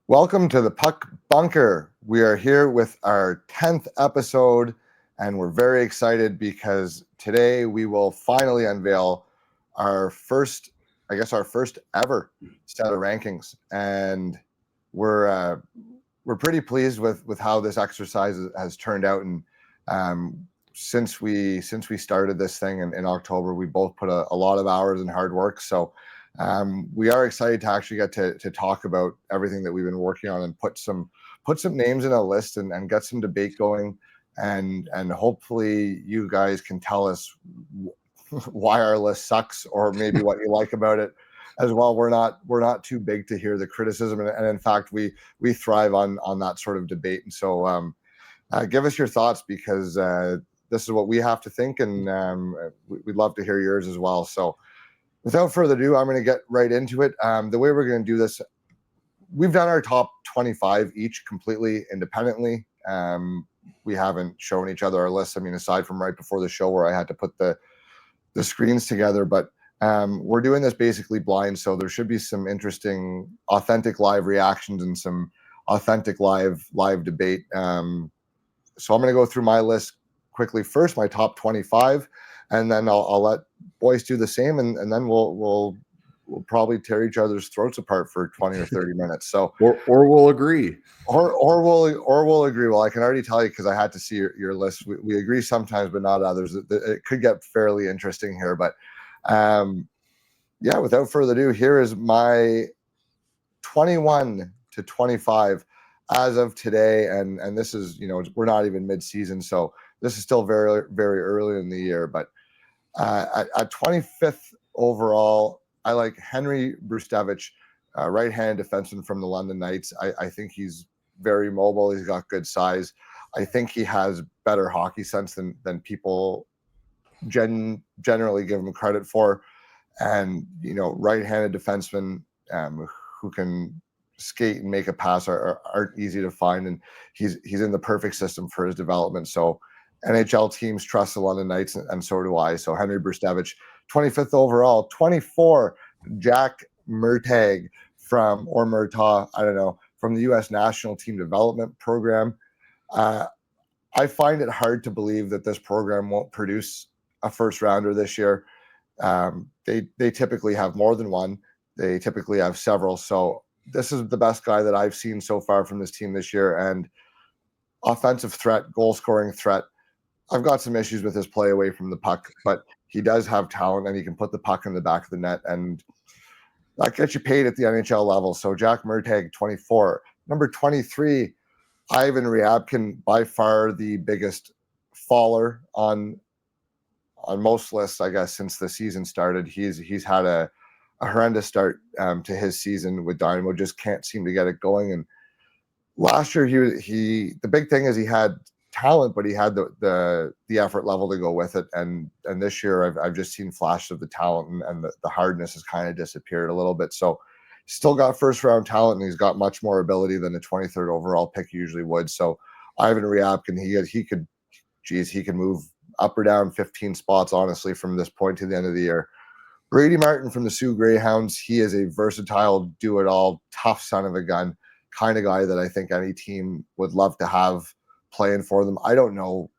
Welcome to the Puck Bunker. We are here with our 10th episode, and we're very excited because today we will finally unveil our first ever set of rankings. And we're pretty pleased with how this exercise has turned out. And since we started this thing in October, we both put a lot of hours and hard work. So we are excited to actually get to talk about everything that we've been working on and put some names in a list and get some debate going, and hopefully you guys can tell us why our list sucks or maybe what you like about it as well. We're not too big to hear the criticism, and in fact we thrive on that sort of debate. And so give us your thoughts, because this is what we have to think, and we'd love to hear yours as well. So without further ado, I'm going to get right into it. The way we're going to do this, we've done our top 25 each completely independently. We haven't shown each other our lists. I mean, aside from right before the show where I had to put the screens together, but we're doing this basically blind. So there should be some interesting, authentic live reactions and some authentic live debate. So I'm going to go through my list quickly first, my top 25, and then I'll let boys do the same, and then we'll probably tear each other's throats apart for 20 or 30 minutes. So or we'll agree, or we'll agree. Well, I can already tell you, because I had to see your list. We agree sometimes, but not others. It could get fairly interesting here, but yeah. Without further ado, here is my 21 to 25 as of today, and this is, we're not even mid-season, so this is still very, very early in the year. But at 25th overall, I like Henry Brustevich, right-handed defenseman from the London Knights. I think he's very mobile. He's got good size. I think he has better hockey sense than people generally give him credit for. And, right-handed defensemen who can skate and make a pass aren't easy to find. And he's in the perfect system for his development. So NHL teams trust the London Knights, and so do I. So Henry Brustevich, 25th overall. 24, Jack Murtagh from the U.S. National Team Development Program. I find it hard to believe that this program won't produce a first rounder this year. They typically have more than one. They typically have several. So this is the best guy that I've seen so far from this team this year. And offensive threat, goal scoring threat. I've got some issues with his play away from the puck, but he does have talent, and he can put the puck in the back of the net, and that gets you paid at the NHL level. So Jack Murtagh, 24. Number 23, Ivan Ryabkin, by far the biggest faller on most lists, I guess, since the season started. He's had a horrendous start to his season with Dynamo. Just can't seem to get it going. And last year, the big thing is he had talent, but he had the effort level to go with it. And this year, I've just seen flashes of the talent, and the hardness has kind of disappeared a little bit. So still got first round talent, and he's got much more ability than the 23rd overall pick usually would. So Ivan Ryabkin, he could move up or down 15 spots, honestly, from this point to the end of the year. Brady Martin from the Sioux Greyhounds, he is a versatile, do-it-all, tough son of a gun kind of guy that I think any team would love to have playing for them. I don't know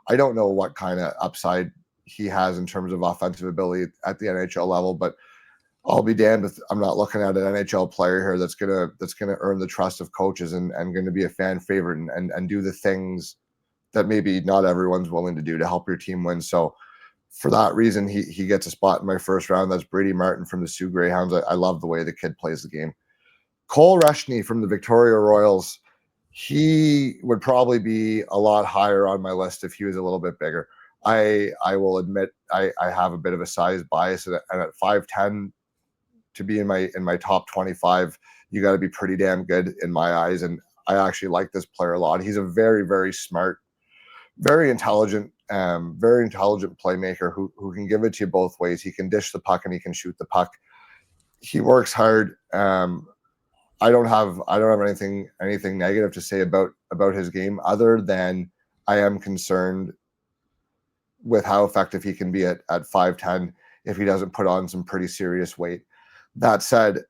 what kind of upside he has in terms of offensive ability at the NHL level, but I'll be damned if I'm not looking at an NHL player here that's gonna earn the trust of coaches and going to be a fan favorite and do the things that maybe not everyone's willing to do to help your team win. So for that reason, he gets a spot in my first round. That's Brady Martin from the Sioux Greyhounds. I love the way the kid plays the game. Cole Rushney from the Victoria Royals. He would probably be a lot higher on my list if he was a little bit bigger. I will admit I have a bit of a size bias, and at 5'10", to be in my top 25, you got to be pretty damn good in my eyes. And I actually like this player a lot. He's a very, very smart, very intelligent playmaker who can give it to you both ways. He can dish the puck and he can shoot the puck. He works hard. I don't have anything negative to say about his game, other than I am concerned with how effective he can be at 5'10" if he doesn't put on some pretty serious weight. That said,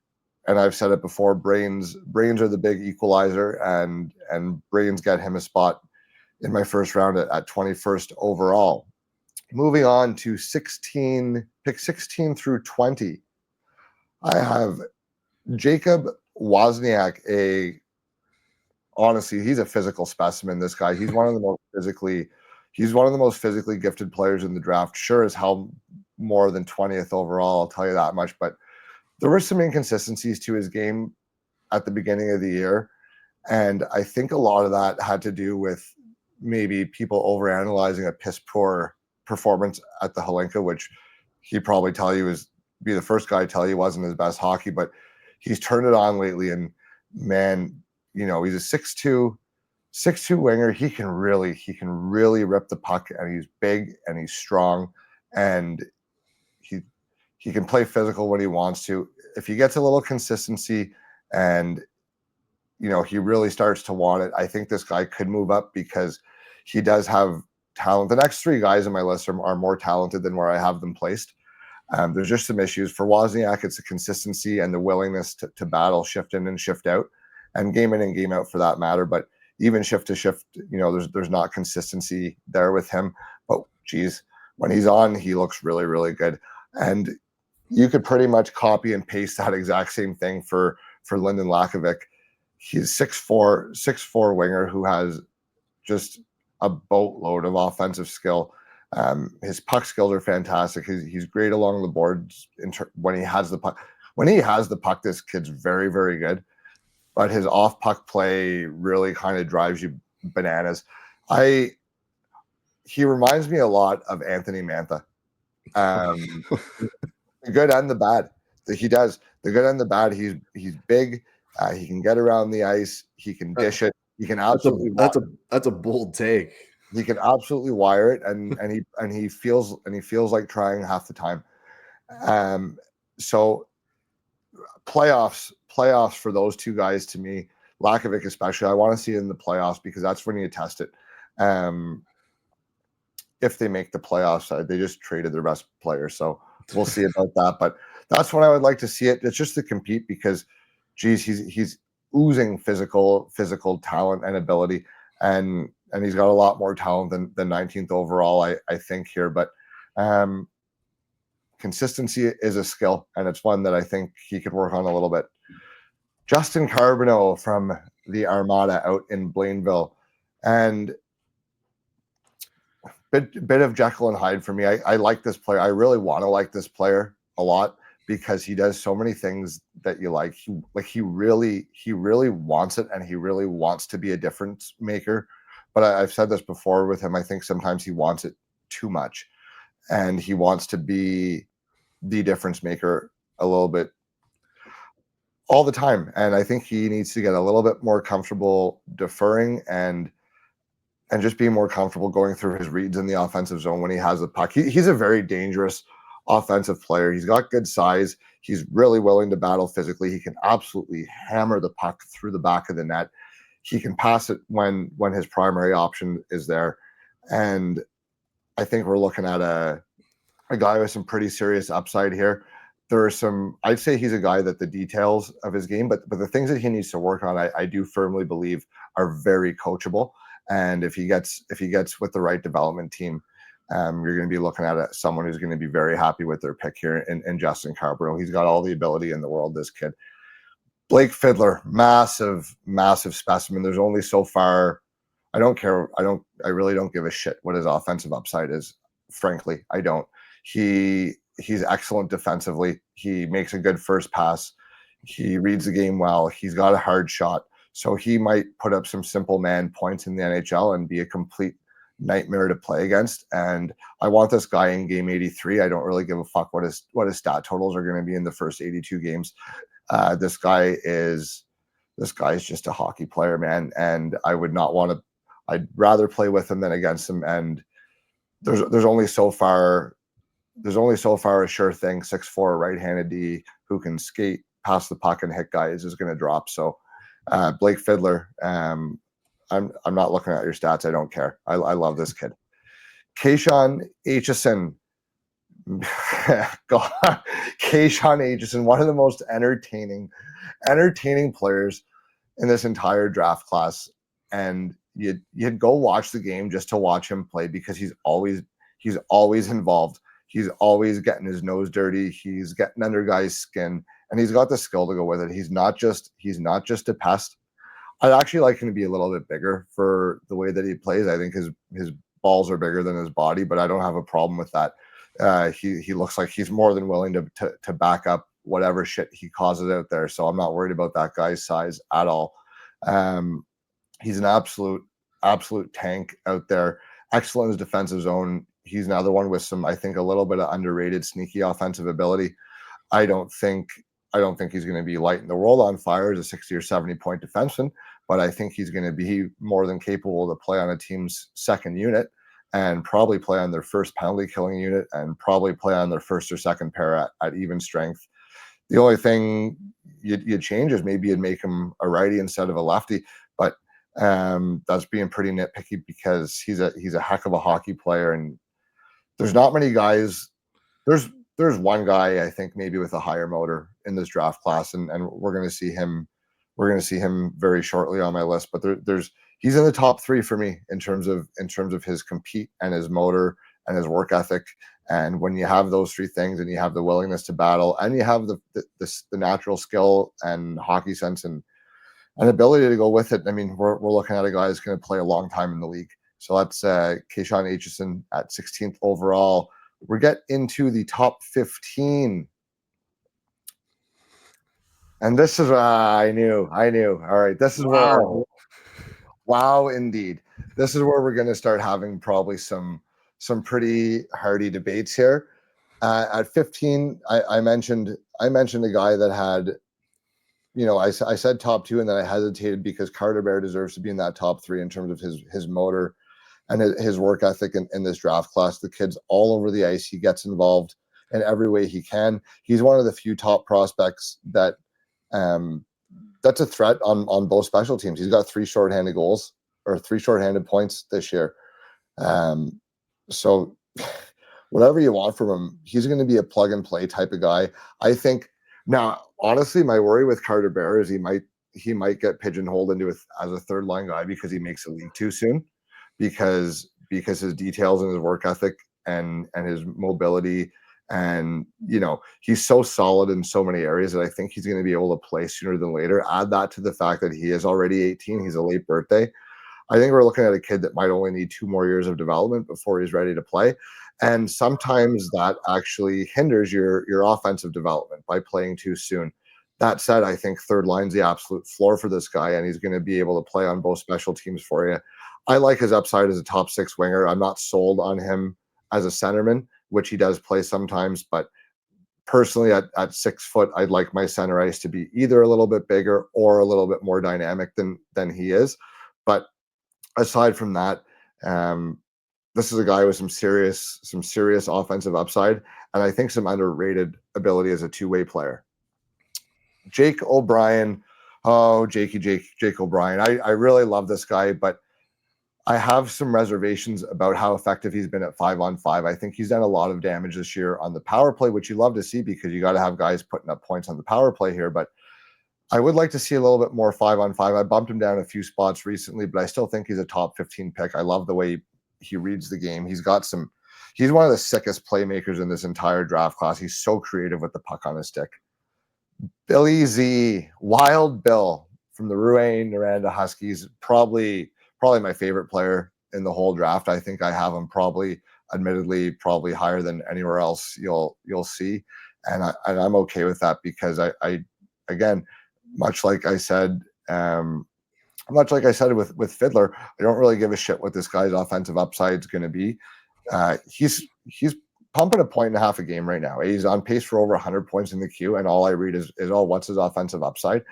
and I've said it before, brains are the big equalizer, and brains get him a spot in my first round at 21st overall. Moving on to pick 16 through 20. I have Jacob Wozniak. Honestly, he's a physical specimen. This guy, he's one of the most physically gifted players in the draft. Sure as hell, more than 20th overall. I'll tell you that much. But there were some inconsistencies to his game at the beginning of the year, and I think a lot of that had to do with maybe people overanalyzing a piss poor performance at the Holinka, which he'd probably be the first guy to tell you wasn't his best hockey, but he's turned it on lately. And man, he's a 6'2" winger. He can really rip the puck, and he's big and he's strong, and he can play physical when he wants to. If he gets a little consistency and he really starts to want it, I think this guy could move up because he does have talent. The next three guys on my list are more talented than where I have them placed. There's just some issues. For Wozniak, it's the consistency and the willingness to battle shift in and shift out, and game in and game out for that matter. But even shift to shift, there's not consistency there with him. But geez, when he's on, he looks really, really good. And you could pretty much copy and paste that exact same thing for Lyndon Lakovic. He's 6'4" winger who has just a boatload of offensive skill. His puck skills are fantastic. He's great along the boards when he has the puck. When he has the puck, this kid's very, very good. But his off-puck play really kind of drives you bananas. He reminds me a lot of Anthony Mantha. The good and the bad. He does. The good and the bad. He's big. He can get around the ice. He can dish it. He can absolutely. That's a bold take. He can absolutely wire it, and he feels like trying half the time. So playoffs for those two guys, to me, Lakovic especially, I want to see it in the playoffs because that's when you test it. If they make the playoffs, they just traded their best player, so we'll see about that. But that's when I would like to see it. It's just to compete because, geez, he's oozing physical talent and ability, and he's got a lot more talent than 19th overall, I think here. But consistency is a skill, and it's one that I think he could work on a little bit. Justin Carbonneau from the Armada out in Blainville, and bit of Jekyll and Hyde for me. I like this player. I really want to like this player a lot because he does so many things that you like. He really wants it, and he really wants to be a difference maker. But I've said this before with him. I think sometimes he wants it too much, and he wants to be the difference maker a little bit all the time. And I think he needs to get a little bit more comfortable deferring and just being more comfortable going through his reads in the offensive zone when he has the puck. He's a very dangerous offensive player. He's got good size. He's really willing to battle physically. He can absolutely hammer the puck through the back of the net. He can pass it when his primary option is there. And I think we're looking at a guy with some pretty serious upside here. There are I'd say he's a guy that the details of his game, but the things that he needs to work on, I do firmly believe are very coachable. And if he gets with the right development team, you're going to be looking at someone who's going to be very happy with their pick here in Justin Carbonneau. He's got all the ability in the world, this kid. Blake Fiddler, massive specimen. There's only so far. I don't care. I really don't give a shit what his offensive upside is. Frankly, I don't. He's excellent defensively. He makes a good first pass. He reads the game well. He's got a hard shot. So he might put up some simple man points in the NHL and be a complete nightmare to play against. And I want this guy in game 83. I don't really give a fuck what his stat totals are going to be in the first 82 games. This guy is just a hockey player, man. And I would not want to. I'd rather play with him than against him. And there's only so far a sure thing 6'4" right-handed D who can skate, pass the puck, and hit guys is going to drop. So Blake Fiddler, I'm not looking at your stats. I don't care. I love this kid. Kayshawn Aitchison, God, Keyshawn Aitchison, one of the most entertaining players in this entire draft class. And you'd go watch the game just to watch him play because he's always involved. He's always getting his nose dirty. He's getting under guys' skin, and he's got the skill to go with it. He's not just a pest. I'd actually like him to be a little bit bigger for the way that he plays. I think his balls are bigger than his body, but I don't have a problem with that. He looks like he's more than willing to back up whatever shit he causes out there. So I'm not worried about that guy's size at all. He's an absolute tank out there. Excellent in his defensive zone. He's another one with some, I think, a little bit of underrated sneaky offensive ability. I don't think he's going to be lighting the world on fire as a 60 or 70 point defenseman, but I think he's going to be more than capable to play on a team's second unit and probably play on their first penalty killing unit and probably play on their first or second pair at even strength. The only thing you'd change is maybe you'd make him a righty instead of a lefty, but that's being pretty nitpicky because he's a heck of a hockey player, and there's not many guys. There's one guy I think maybe with a higher motor in this draft class, and we're going to see him. We're going to see him very shortly on my list. But he's in the top 3 for me in terms of his compete and his motor and his work ethic. And when you have those 3 things, and you have the willingness to battle, and you have the natural skill and hockey sense and ability to go with it, I mean, we're looking at a guy who's going to play a long time in the league. So that's Keyshawn Aitchison at 16th overall. We get into the top 15. And this is I knew. All right. This is wow, indeed. This is where we're going to start having probably some pretty hearty debates here. At 15, I mentioned a guy that had, I said top 2, and then I hesitated because Carter Bear deserves to be in that top 3 in terms of his motor and his work ethic in this draft class. The kid's all over the ice. He gets involved in every way he can. He's one of the few top prospects that's a threat on both special teams. He's got 3 shorthanded goals or 3 shorthanded points this year. So whatever you want from him, he's going to be a plug and play type of guy. I think now, honestly, my worry with Carter Bear is he might get pigeonholed into as a third line guy because he makes the league too soon. Because his details and his work ethic and his mobility, and he's so solid in so many areas that I think he's going to be able to play sooner than later. Add that to the fact that he is already 18, he's a late birthday. I think we're looking at a kid that might only need 2 more years of development before he's ready to play. And sometimes that actually hinders your offensive development by playing too soon. That said, I think third line's the absolute floor for this guy, and he's going to be able to play on both special teams for you. I like his upside as a top 6 winger. I'm not sold on him as a centerman, which he does play sometimes, but personally at 6 foot, I'd like my center ice to be either a little bit bigger or a little bit more dynamic than he is. But aside from that, this is a guy with some serious offensive upside, and I think some underrated ability as a two-way player. Jake O'Brien. Oh, Jake O'Brien. I really love this guy, but I have some reservations about how effective he's been at 5-on-5. I think he's done a lot of damage this year on the power play, which you love to see because you got to have guys putting up points on the power play here. But I would like to see a little bit more 5-on-5. I bumped him down a few spots recently, but I still think he's a top 15 pick. I love the way he reads the game. He's one of the sickest playmakers in this entire draft class. He's so creative with the puck on his stick. Billy Z, Wild Bill from the Rouyn-Noranda Huskies, probably my favorite player in the whole draft. I think I have him admittedly higher than anywhere else you'll see, and I'm okay with that because I again, much like I said with Fiddler, I don't really give a shit what this guy's offensive upside is going to be. He's pumping 1.5 points a game right now. He's on pace for over 100 points in the queue, and all I read is what's his offensive upside.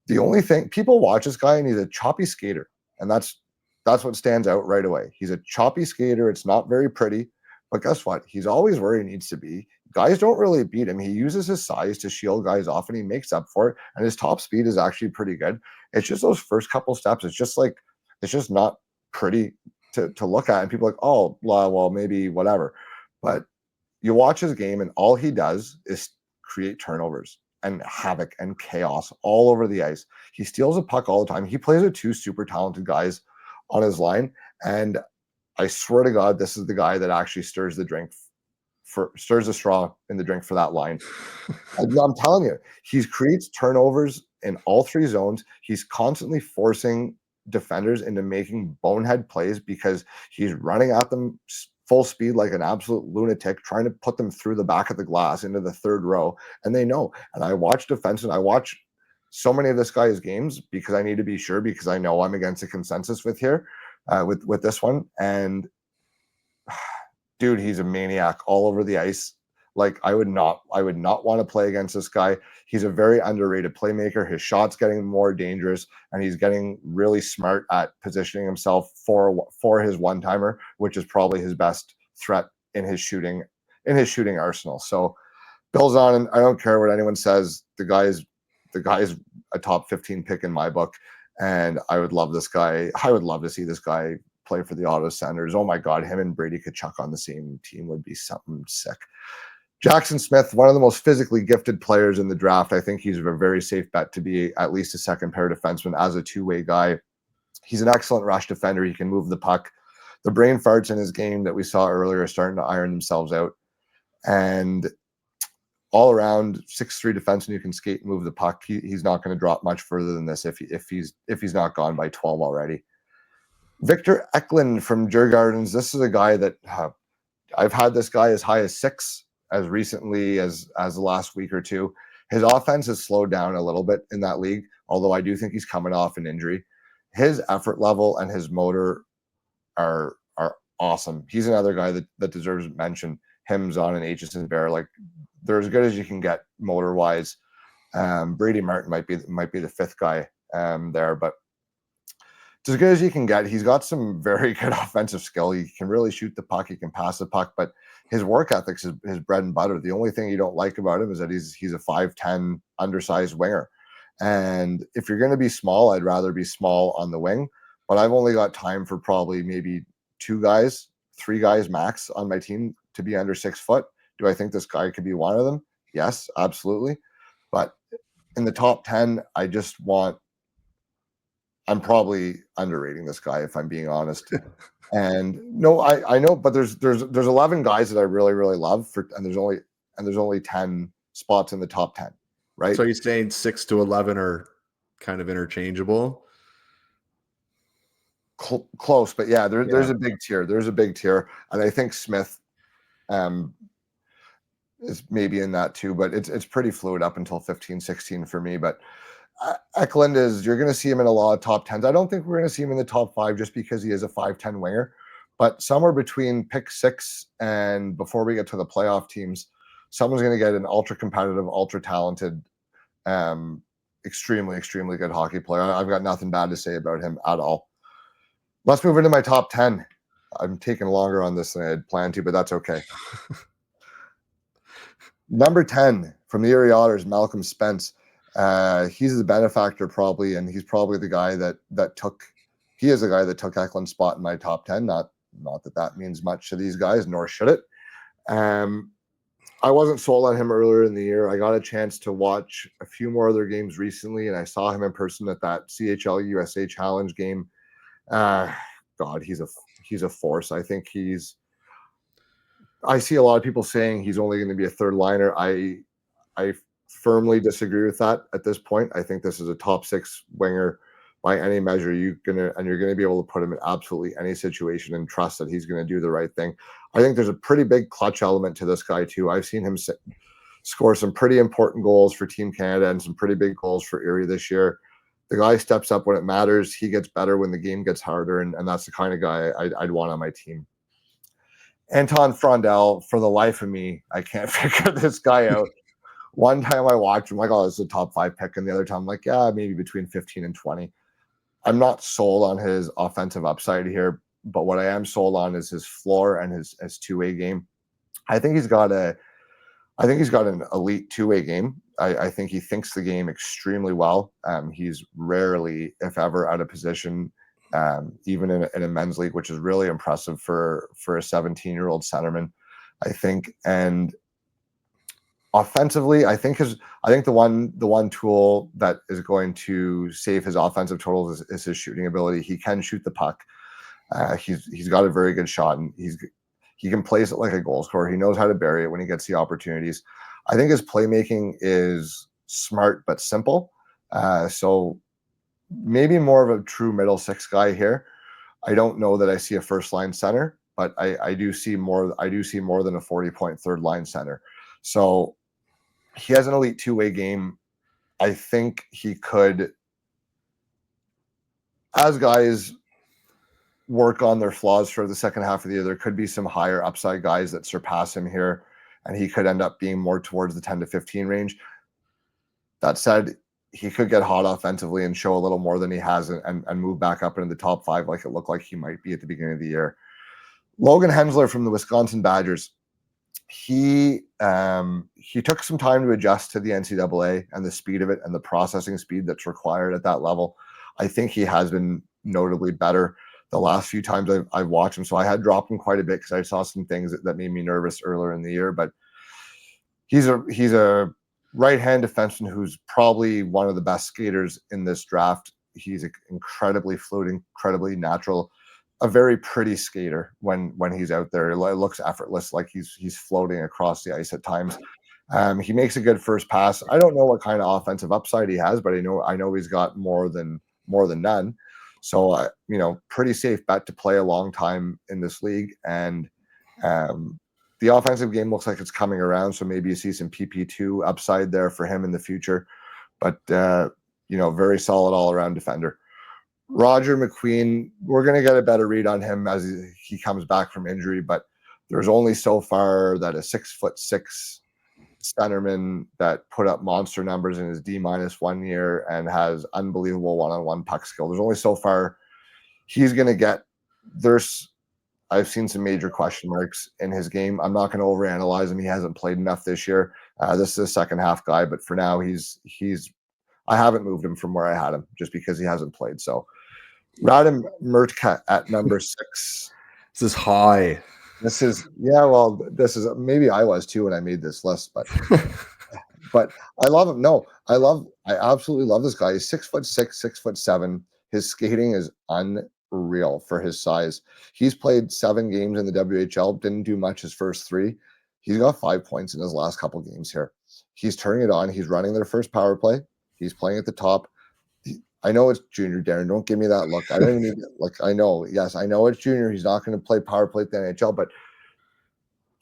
The only thing, people watch this guy and he's a choppy skater, and that's what stands out right away. He's a choppy skater. It's not very pretty, but guess what? He's always where he needs to be. Guys don't really beat him. He uses his size to shield guys off, and he makes up for it. And his top speed is actually pretty good. It's just those first couple steps. It's just not pretty to look at. And people are like, oh, well, maybe whatever. But you watch his game, and all he does is create turnovers and havoc and chaos all over the ice. He steals a puck all the time. He plays with two super talented guys on his line, and I swear to God, this is the guy that actually stirs the straw in the drink for that line. I'm telling you, he creates turnovers in all three zones. He's constantly forcing defenders into making bonehead plays because he's running at them full speed like an absolute lunatic, trying to put them through the back of the glass into the third row. And they know. And I watch defense, and I watch so many of this guy's games because I need to be sure, because I know I'm against a consensus with this one. And dude, he's a maniac all over the ice. Like, I would not want to play against this guy. He's a very underrated playmaker. His shot's getting more dangerous, and he's getting really smart at positioning himself for his one-timer, which is probably his best threat in his shooting arsenal. So Bill Zonin, I don't care what anyone says. The guy is a top 15 pick in my book, and I would love this guy. I would love to see this guy play for the Ottawa Senators. Oh my God, him and Brady Tkachuk on the same team would be something sick. Jackson Smith, one of the most physically gifted players in the draft. I think he's a very safe bet to be at least a second pair defenseman as a two-way guy. He's an excellent rush defender. He can move the puck. The brain farts in his game that we saw earlier are starting to iron themselves out. And all around 6'3" defenseman who can skate and move the puck. He's not going to drop much further than this if he's not gone by 12 already. Victor Eklund from Djurgårdens. This is a guy that I've had this guy as high as 6 as recently as the last week or two. His offense has slowed down a little bit in that league, although I do think he's coming off an injury. His effort level and his motor are awesome. He's another guy that deserves mention. Him, Zon, and Aitchison Bear, like, they're as good as you can get motor wise. Brady Martin might be the fifth guy there, but it's as good as you can get. He's got some very good offensive skill. He can really shoot the puck. He can pass the puck, but his work ethics is his bread and butter. The only thing you don't like about him is that he's a 5'10" undersized winger. And if you're going to be small, I'd rather be small on the wing. But I've only got time for probably maybe 3 guys max on my team to be under 6 foot. Do I think this guy could be one of them? Yes, absolutely. But in the top 10, I'm probably underrating this guy, if I'm being honest. And no, I know, but there's 11 guys that I really, really love and there's only 10 spots in the top 10, right? So you're saying 6 to 11 are kind of interchangeable? Close, but yeah, there's a big tier. There's a big tier, and I think Smith is maybe in that too, but it's pretty fluid up until 15, 16 for me. But Eklund you're going to see him in a lot of top 10s. I don't think we're going to see him in the top 5 just because he is a 5'10" winger, but somewhere between pick 6 and before we get to the playoff teams, someone's going to get an ultra competitive, ultra talented, extremely, extremely good hockey player. I've got nothing bad to say about him at all. Let's move into my top 10. I'm taking longer on this than I had planned to, but that's okay. Number 10 from the Erie Otters, Malcolm Spence. He's the benefactor probably, and he's probably the guy that took Eklund's spot in my top 10. Not that means much to these guys, nor should it. I wasn't sold on him earlier in the year. I got a chance to watch a few more other games recently, and I saw him in person at that CHL USA Challenge game. God, he's a force. I think I see a lot of people saying he's only going to be a third liner. I firmly disagree with that at this point. I think this is a top 6 winger by any measure. You're going to be able to put him in absolutely any situation and trust that he's going to do the right thing. I think there's a pretty big clutch element to this guy too. I've seen him score some pretty important goals for Team Canada and some pretty big goals for Erie this year. The guy steps up when it matters. He gets better when the game gets harder, and that's the kind of guy I'd want on my team. Anton Frondel, for the life of me, I can't figure this guy out. One time I watched him, like, oh, this is a top 5 pick, and the other time I'm like, yeah, maybe between 15 and 20. I'm not sold on his offensive upside here, but what I am sold on is his floor and his two-way game. I think he's got an elite two-way game. I think he thinks the game extremely well. He's rarely, if ever, out of position, even in a men's league, which is really impressive for a 17-year-old centerman. I think. And offensively, I think the one tool that is going to save his offensive totals is his shooting ability. He can shoot the puck. He's got a very good shot, and he can place it like a goal scorer. He knows how to bury it when he gets the opportunities. I think his playmaking is smart but simple. So maybe more of a true middle six guy here. I don't know that I see a first line center, but I do see more. I do see more than a 40-point third line center. So he has an elite two-way game. I think he could, as guys work on their flaws for the second half of the year, there could be some higher upside guys that surpass him here, and he could end up being more towards the 10 to 15 range. That said, he could get hot offensively and show a little more than he has and move back up into the top 5 like it looked like he might be at the beginning of the year. Logan Hensler from the Wisconsin Badgers. He took some time to adjust to the NCAA and the speed of it and the processing speed that's required at that level. I think he has been notably better the last few times I've watched him. So I had dropped him quite a bit because I saw some things that made me nervous earlier in the year. But he's a right-hand defenseman who's probably one of the best skaters in this draft. He's incredibly fluid, incredibly natural, a very pretty skater when he's out there. It looks effortless, like he's floating across the ice at times. He makes a good first pass. I don't know what kind of offensive upside he has, but I know he's got more than none. So pretty safe bet to play a long time in this league. And the offensive game looks like it's coming around, so maybe you see some PP2 upside there for him in the future. But very solid all-around defender. Roger McQueen, we're going to get a better read on him as he comes back from injury, but there's only so far that a 6'6" centerman that put up monster numbers in his D-1 year and has unbelievable one-on-one puck skill. There's only so far he's going to get. I've seen some major question marks in his game. I'm not going to overanalyze him. He hasn't played enough this year. This is a second half guy, but for now I haven't moved him from where I had him just because he hasn't played. So Radim Mertka at number 6. This is high. This is maybe I was too when I made this list, but but I love him. No, I absolutely love this guy. He's 6'6", 6'7". His skating is unreal for his size. He's played 7 games in the WHL, didn't do much his first 3. He's got 5 points in his last couple games here. He's turning it on. He's running their first power play. He's playing at the top. I know it's junior, Darren. Don't give me that look. I don't even need I know. Yes, I know it's junior. He's not going to play power play at the NHL, but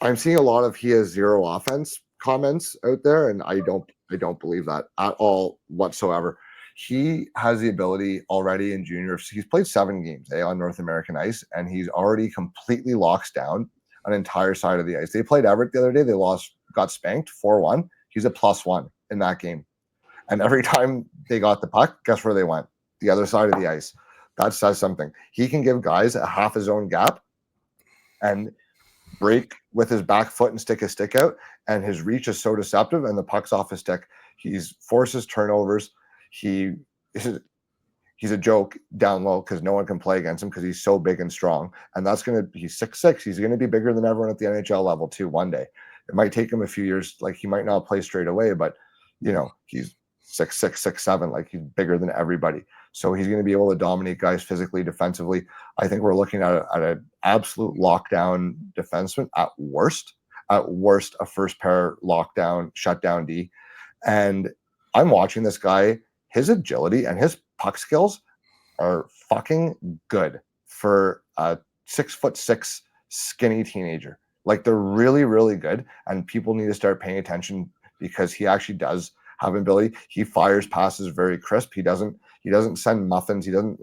I'm seeing a lot of he has zero offense comments out there, and I don't believe that at all whatsoever. He has the ability already in junior. He's played 7 games on North American ice, and he's already completely locks down an entire side of the ice. They played Everett the other day. They got spanked 4-1. He's a +1 in that game. And every time they got the puck, guess where they went? The other side of the ice. That says something. He can give guys a half his own gap and break with his back foot and stick his stick out. And his reach is so deceptive, and the puck's off his stick. He's forces turnovers. He's a joke down low because no one can play against him because he's so big and strong. And he's 6'6". He's going to be bigger than everyone at the NHL level too one day. It might take him a few years. Like, he might not play straight away, but he's 6'6", 6'7", like he's bigger than everybody. So he's going to be able to dominate guys physically, defensively. I think we're looking at an absolute lockdown defenseman at worst, a first pair lockdown, shutdown D. And I'm watching this guy, his agility and his puck skills are fucking good for a 6'6" skinny teenager. Like, they're really, really good. And people need to start paying attention because he actually does have ability. He fires passes very crisp. He doesn't send muffins. He doesn't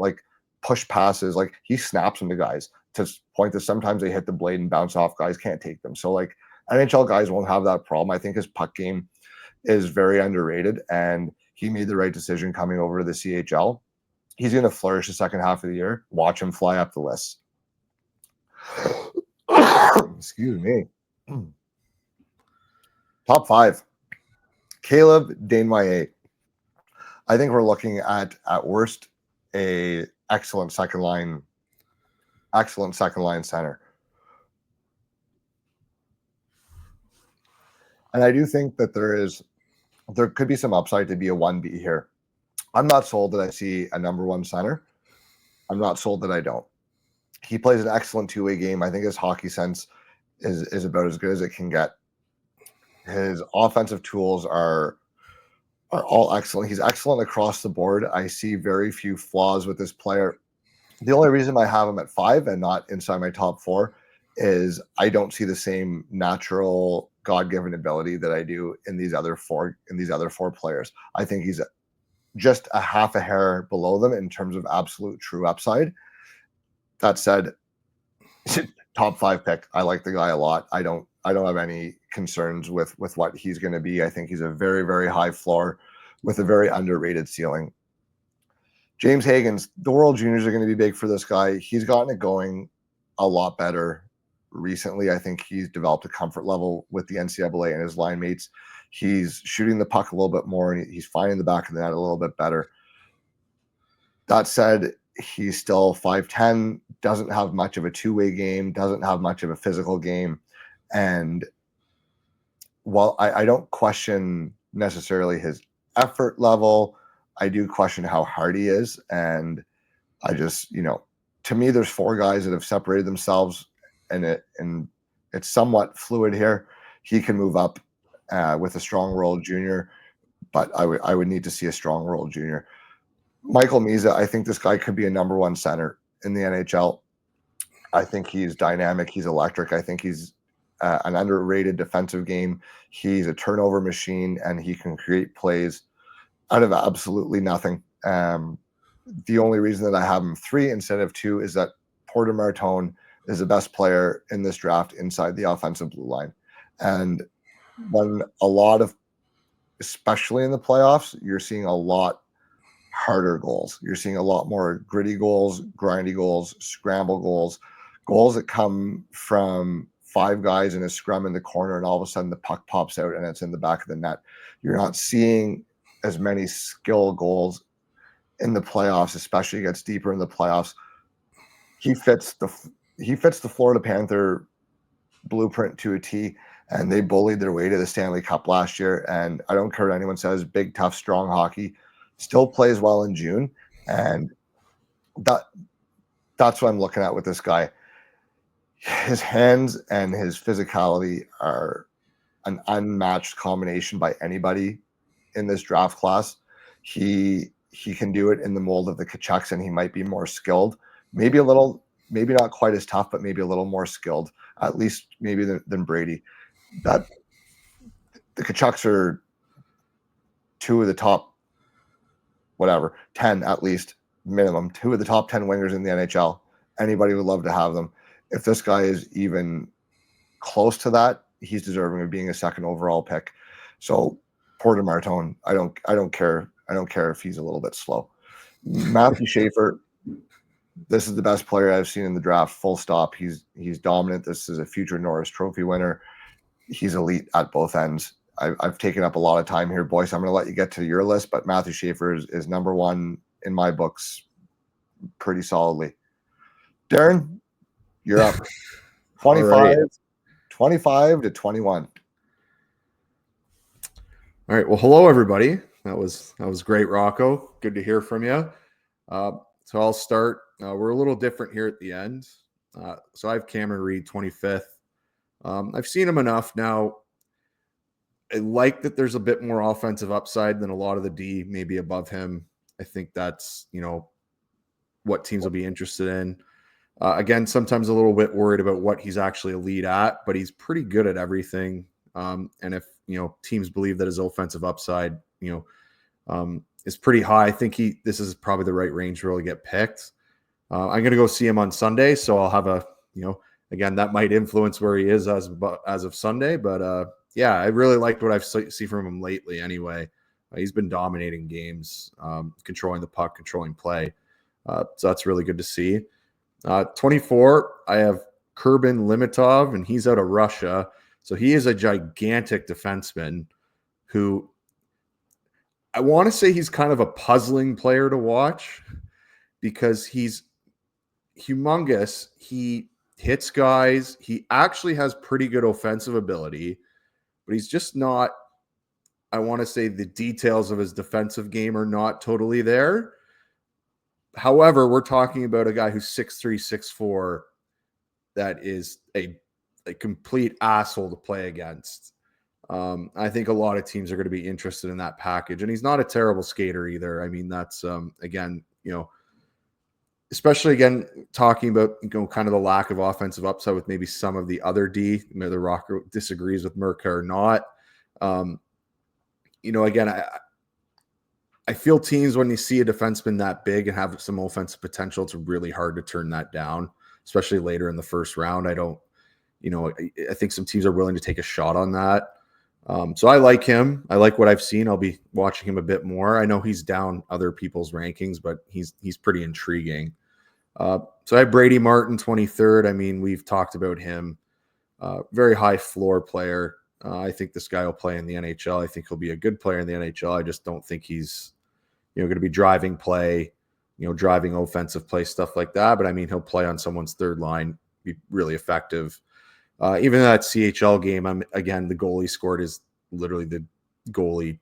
push passes. Like, he snaps them to guys to the point that sometimes they hit the blade and bounce off. Guys can't take them. So NHL guys won't have that problem. I think his puck game is very underrated, and he made the right decision coming over to the CHL. He's going to flourish the second half of the year. Watch him fly up the list. Excuse me. Top 5. Caleb Desnoyers. I think we're looking at worst a excellent second line center. And I do think that there could be some upside to be a 1B here. I'm not sold that I see a number one center. I'm not sold that I don't. He plays an excellent two-way game. I think his hockey sense is about as good as it can get. His offensive tools are all excellent. He's excellent across the board. I see very few flaws with this player. The only reason I have him at 5 and not inside my top 4 is I don't see the same natural God-given ability that I do in these other four players. I think he's just a half a hair below them in terms of absolute true upside. That said, top 5 pick. I like the guy a lot. I don't have any concerns with what he's going to be. I think he's a very, very high floor with a very underrated ceiling. James Hagens, the World Juniors are going to be big for this guy. He's gotten it going a lot better recently. I think he's developed a comfort level with the NCAA and his line mates. He's shooting the puck a little bit more, and he's finding the back of the net a little bit better. That said, he's still 5'10", doesn't have much of a two-way game, doesn't have much of a physical game. And while I don't question necessarily his effort level, I do question how hard he is. And I just, to me, there's 4 guys that have separated themselves, and it's somewhat fluid here. He can move up with a strong World Junior, but I would need to see a strong World Junior. Michael Misa, I think this guy could be a number 1 center in the NHL. I think he's dynamic. He's electric. I think he's an underrated defensive game. He's a turnover machine, and he can create plays out of absolutely nothing. The only reason that I have him 3 instead of 2 is that Porter Martone is the best player in this draft inside the offensive blue line. And when a lot of, especially in the playoffs, you're seeing a lot harder goals. You're seeing a lot more gritty goals, grindy goals, scramble goals that come from 5 guys in a scrum in the corner, and all of a sudden the puck pops out and it's in the back of the net. You're not seeing as many skill goals in the playoffs, especially it gets deeper in the playoffs. He fits the Florida Panther blueprint to a T, and they bullied their way to the Stanley Cup last year. And I don't care what anyone says, big, tough, strong hockey still plays well in June. And that's what I'm looking at with this guy. His hands and his physicality are an unmatched combination by anybody in this draft class. He can do it in the mold of the Kachucks, and he might be more skilled. Maybe not quite as tough, but maybe a little more skilled, at least maybe than Brady. That the Kachucks are 2 of the top, 10 at least, minimum, 2 of the top 10 wingers in the NHL. Anybody would love to have them. If this guy is even close to that, he's deserving of being a second overall pick. So Porter Martone, I don't care if he's a little bit slow. Matthew Schaefer, this is the best player I've seen in the draft, full stop. He's dominant. This is a future Norris Trophy winner. He's elite at both ends. I've taken up a lot of time here, boys. I'm going to let you get to your list, but Matthew Schaefer is number 1 in my books pretty solidly. Darren, you're up. 25 to 21. All right. Well, hello, everybody. That was great, Rocco. Good to hear from you. So I'll start. We're a little different here at the end. So I have Cameron Reed, 25th. I've seen him enough now. I like that there's a bit more offensive upside than a lot of the D, maybe above him. I think that's, what teams will be interested in. Again, sometimes a little bit worried about what he's actually elite at, but he's pretty good at everything. And if, teams believe that his offensive upside, is pretty high, I think this is probably the right range to really get picked. I'm going to go see him on Sunday. So I'll have again, that might influence where he is as of Sunday, but yeah, I really liked what I've seen from him lately anyway. He's been dominating games, controlling the puck, controlling play. So that's really good to see. 24, I have Kurbin Limitov, and he's out of Russia. So he is a gigantic defenseman who I want to say he's kind of a puzzling player to watch because he's humongous. He hits guys. He actually has pretty good offensive ability, but but he's just not. I want to say the details of his defensive game are not totally there. However, we're talking about a guy who's 6'3", 6'4", that is a complete asshole to play against. I think a lot of teams are going to be interested in that package, and he's not a terrible skater either. I mean, that's again, especially again talking about kind of the lack of offensive upside with maybe some of the other D. Whether Rocker disagrees with Mirka or not. Again, I feel teams, when you see a defenseman that big and have some offensive potential, it's really hard to turn that down, especially later in the first round. I think some teams are willing to take a shot on that. So I like him. I like what I've seen. I'll be watching him a bit more. I know he's down other people's rankings, but he's pretty intriguing. So I have Brady Martin, 23rd. I mean, we've talked about him. Very high floor player. I think this guy will play in the NHL. I think he'll be a good player in the NHL. I just don't think he's, going to be driving play, driving offensive play, stuff like that. But I mean, he'll play on someone's third line, be really effective. Even that CHL game, again, the goalie scored is literally the goalie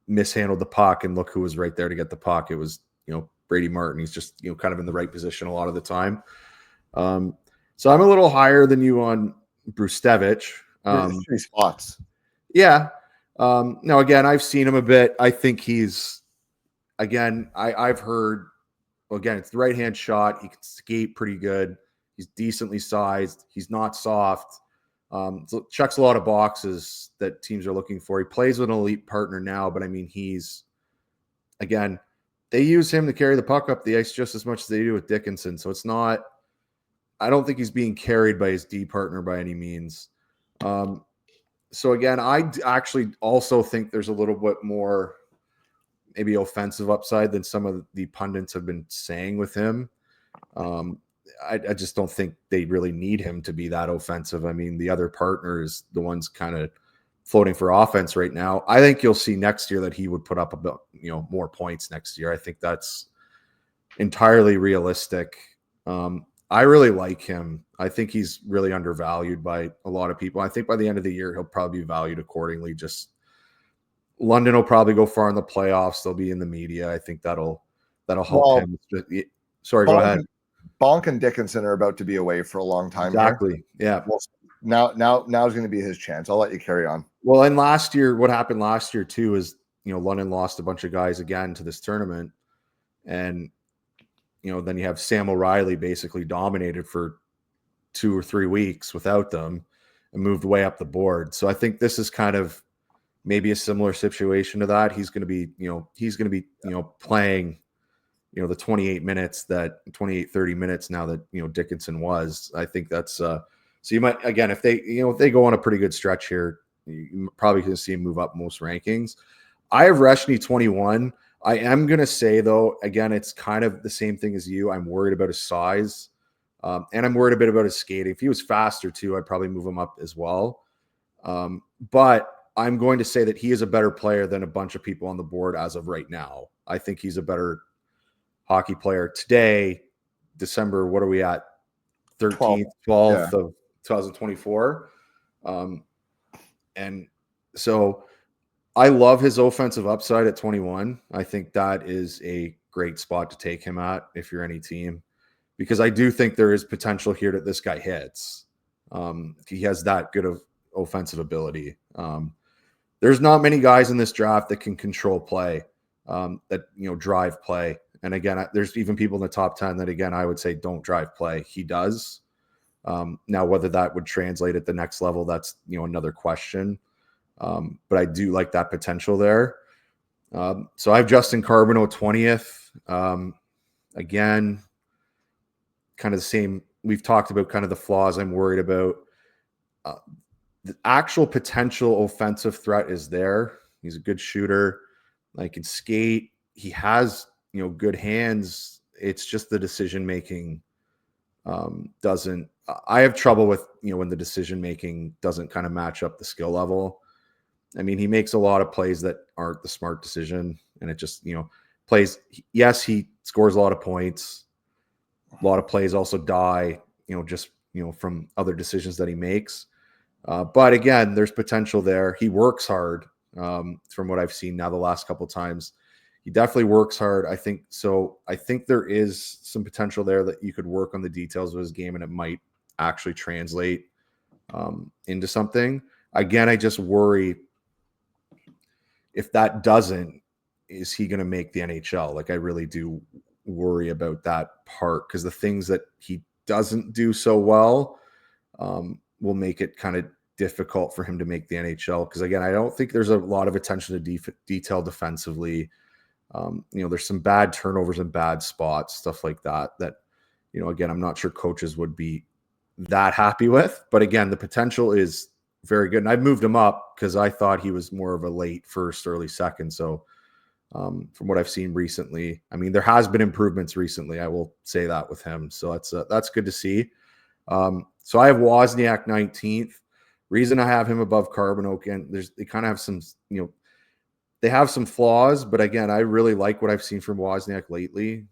mishandled the puck, and look who was right there to get the puck. It was, Brady Martin. He's just, kind of in the right position a lot of the time. So I'm a little higher than you on Brustevich. 3 spots. Yeah. Now, again, I've seen him a bit. I think he's, again, I've heard, again, it's the right-hand shot. He can skate pretty good. He's decently sized. He's not soft. So checks a lot of boxes that teams are looking for. He plays with an elite partner now, but I mean, again, they use him to carry the puck up the ice just as much as they do with Dickinson. So it's not, I don't think he's being carried by his D partner by any means. So again, I actually also think there's a little bit more maybe offensive upside than some of the pundits have been saying with him. I just don't think they really need him to be that offensive. I mean, the other partners, the ones kind of floating for offense right now, I think you'll see next year that he would put up about, more points next year. I think that's entirely realistic. I really like him. I think he's really undervalued by a lot of people. I think by the end of the year, he'll probably be valued accordingly. Just London will probably go far in the playoffs. They'll be in the media. I think that'll help him. Sorry, go ahead. Bonk and Dickinson are about to be away for a long time. Exactly. Here. Yeah. Well, now's going to be his chance. I'll let you carry on. Well, and last year, what happened last year too is, London lost a bunch of guys again to this tournament, and then you have Sam O'Reilly basically dominated for 2 or 3 weeks without them and moved way up the board. So I think this is kind of maybe a similar situation to that. He's going to be, playing, the 28 minutes, that 28, 30 minutes now that, Dickinson was. I think that's so you might, again, if they go on a pretty good stretch here, you probably going to see him move up most rankings. I have Reshny 21. I am going to say, though, again, it's kind of the same thing as you. I'm worried about his size, and I'm worried a bit about his skating. If he was faster, too, I'd probably move him up as well. But I'm going to say that he is a better player than a bunch of people on the board as of right now. I think he's a better hockey player today, December, what are we at? 13th, 12th of 2024. And so I love his offensive upside at 21. I think that is a great spot to take him at if you're any team, because I do think there is potential here that this guy hits. He has that good of offensive ability. There's not many guys in this draft that can control play, that, drive play. And again, there's even people in the top 10 that, again, I would say don't drive play. He does. Now, whether that would translate at the next level, that's, another question. But I do like that potential there. So I have Justin Carbonneau 20th. Again, kind of the same. We've talked about kind of the flaws I'm worried about. The actual potential offensive threat is there. He's a good shooter. He can skate. He has, good hands. It's just the decision-making doesn't. I have trouble with, when the decision-making doesn't kind of match up the skill level. I mean, he makes a lot of plays that aren't the smart decision, and it just, plays. Yes, he scores a lot of points. A lot of plays also die, just, from other decisions that he makes. But again, there's potential there. He works hard from what I've seen now the last couple of times. He definitely works hard. I think so. I think there is some potential there that you could work on the details of his game and it might actually translate into something. Again, I just worry if that doesn't, is he going to make the NHL? Like, I really do worry about that part because the things that he doesn't do so well will make it kind of difficult for him to make the NHL. Because again, I don't think there's a lot of attention to detail defensively. There's some bad turnovers and bad spots, stuff like that, again, I'm not sure coaches would be that happy with. But again, the potential is very good. And I've moved him up because I thought he was more of a late first, early second. So from what I've seen recently, I mean, there has been improvements recently. I will say that with him. So that's good to see. So I have Wozniak 19th. Reason I have him above Carbonneau, and they kind of have some, they have some flaws, but again, I really like what I've seen from Wozniak lately.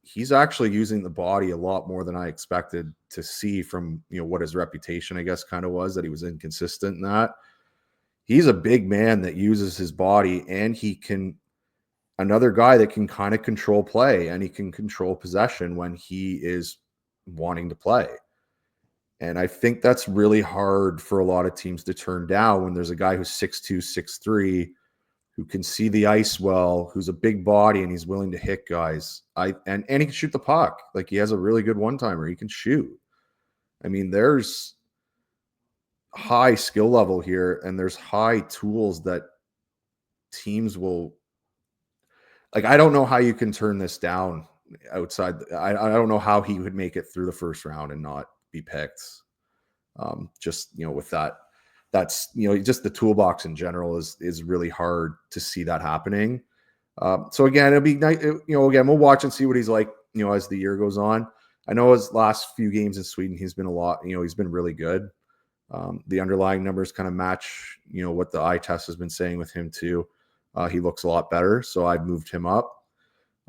He's actually using the body a lot more than I expected to see from, what his reputation, I guess, kind of was, that he was inconsistent in that. He's a big man that uses his body, and another guy that can kind of control play, and he can control possession when he is wanting to play. And I think that's really hard for a lot of teams to turn down when there's a guy who's 6'2", 6'3", who can see the ice well, who's a big body, and he's willing to hit guys. And he can shoot the puck. Like, he has a really good one-timer. He can shoot. I mean, there's high skill level here, and there's high tools that teams will – like, I don't know how you can turn this down outside. I don't know how he would make it through the first round and not be picked. With that. That's, just the toolbox in general is really hard to see that happening. So again, it'll be nice. Again, we'll watch and see what he's like, as the year goes on. I know his last few games in Sweden, he's been he's been really good. The underlying numbers kind of match, what the eye test has been saying with him too. He looks a lot better. So I've moved him up.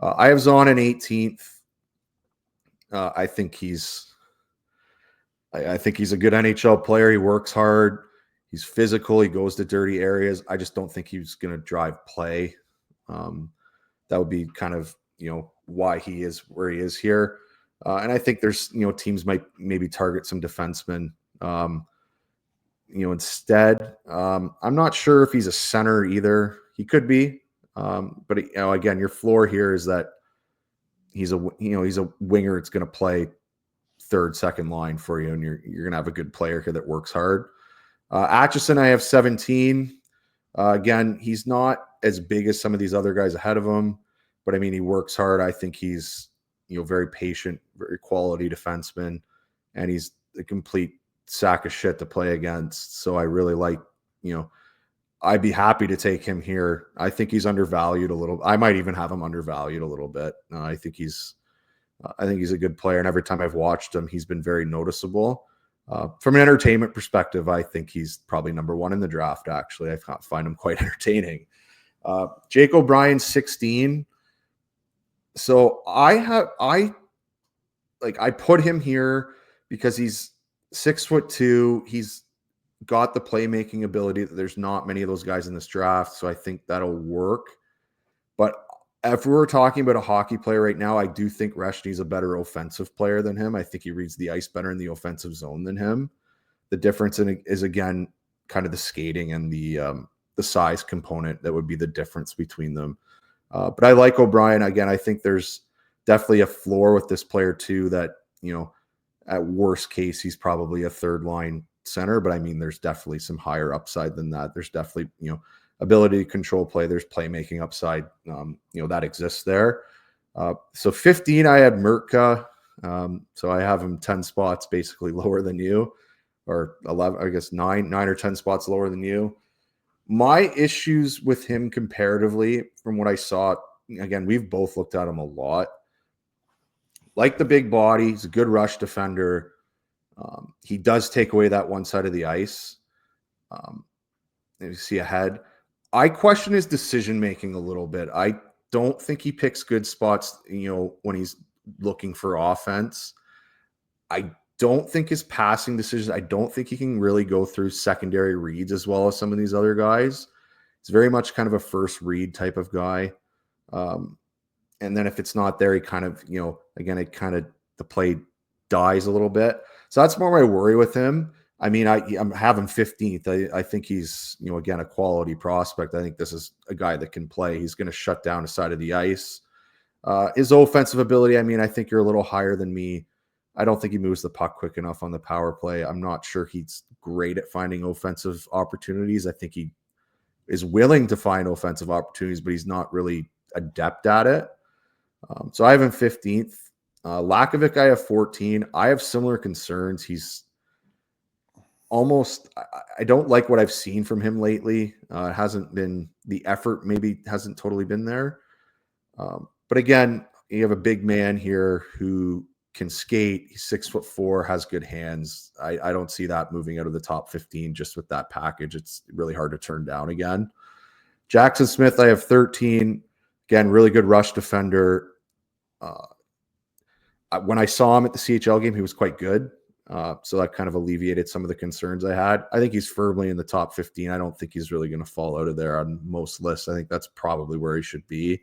I have Zon in 18th. I think he's a good NHL player. He works hard. He's physical. He goes to dirty areas. I just don't think he's going to drive play. That would be kind of, why he is where he is here. And I think there's, teams might maybe target some defensemen, instead. I'm not sure if he's a center either. He could be. But, again, your floor here is that he's a winger. It's going to play third, second line for you. And you're going to have a good player here that works hard. Atchison, I have 17. Again, he's not as big as some of these other guys ahead of him, but I mean, he works hard. I think he's, very patient, very quality defenseman, and he's a complete sack of shit to play against. So I really like, I'd be happy to take him here. I think he's undervalued a little. I might even have him undervalued a little bit. I think he's a good player. And every time I've watched him, he's been very noticeable. From an entertainment perspective, I think he's probably number one in the draft, actually. I find him quite entertaining. Jake O'Brien, 16. So I put him here because he's 6'2". He's got the playmaking ability. There's not many of those guys in this draft, so I think that'll work. But if we were talking about a hockey player right now, I do think Reshny's a better offensive player than him. I think he reads the ice better in the offensive zone than him. The difference is, again, kind of the skating and the size component that would be the difference between them. But I like O'Brien. Again, I think there's definitely a floor with this player too that, at worst case, he's probably a third line center. But I mean, there's definitely some higher upside than that. There's definitely, ability to control play. There's playmaking upside, that exists there. So 15, I had Murtka. So I have him 10 spots basically lower than you, or 11, I guess 9 or 10 spots lower than you. My issues with him comparatively from what I saw, again, we've both looked at him a lot. Like the big body, he's a good rush defender. He does take away that one side of the ice. You see ahead. I question his decision-making a little bit. I don't think he picks good spots, when he's looking for offense. I don't think his passing decisions, I don't think he can really go through secondary reads as well as some of these other guys. He's very much kind of a first read type of guy. And then if it's not there, he kind of, again, the play dies a little bit. So that's more my worry with him. I mean, I'm having 15th. I think he's, again, a quality prospect. I think this is a guy that can play. He's going to shut down a side of the ice. His offensive ability, I mean, I think you're a little higher than me. I don't think he moves the puck quick enough on the power play. I'm not sure he's great at finding offensive opportunities. I think he is willing to find offensive opportunities, but he's not really adept at it. So I have him 15th. Lakovic, I have 14. I have similar concerns. He's almost, I don't like what I've seen from him lately. It hasn't been, the effort maybe hasn't totally been there. But again, you have a big man here who can skate. He's 6'4", has good hands. I don't see that moving out of the top 15 just with that package. It's really hard to turn down again. Jackson Smith, I have 13. Again, really good rush defender. When I saw him at the CHL game, he was quite good. So that kind of alleviated some of the concerns I had. I think he's firmly in the top 15. I don't think he's really going to fall out of there on most lists. I think that's probably where he should be.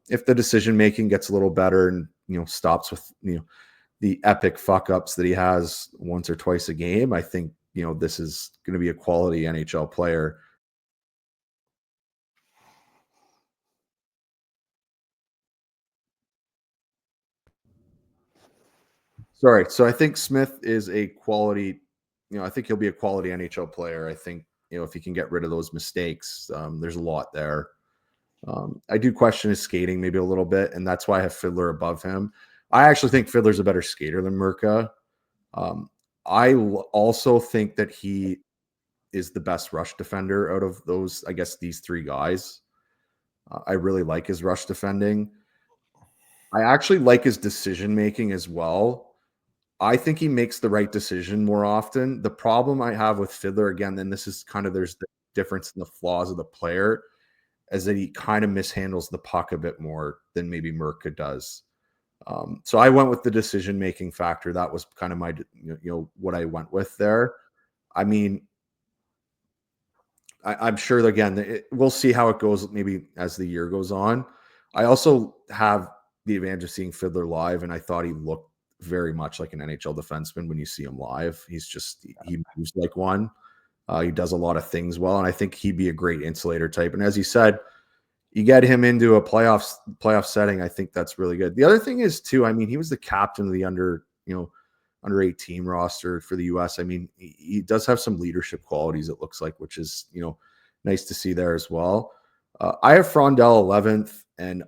If the decision-making gets a little better and, stops with, the epic fuck-ups that he has once or twice a game, I think, this is going to be a quality NHL player. Sorry. So I think Smith is a quality, I think he'll be a quality NHL player. I think, if he can get rid of those mistakes, there's a lot there. I do question his skating maybe a little bit, and that's why I have Fiddler above him. I actually think Fiddler's a better skater than Mirka. I also think that he is the best rush defender out of those, I guess, these three guys. I really like his rush defending. I actually like his decision-making as well. I think he makes the right decision more often. The problem I have with Fiddler, again, then this is kind of, there's the difference in the flaws of the player, is that he kind of mishandles the puck a bit more than maybe Mirka does. So I went with the decision-making factor. That was kind of my, what I went with there. I mean, I'm sure, again, we'll see how it goes maybe as the year goes on. I also have the advantage of seeing Fiddler live, and I thought he looked very much like an NHL defenseman when you see him live. He moves like one. He does a lot of things well, and I think he'd be a great insulator type. And as you said, you get him into a playoff setting, I think that's really good. The other thing is too, I mean, he was the captain of the under 18 roster for the US. I mean, he does have some leadership qualities, it looks like, which is, nice to see there as well. I have Frondell 11th, and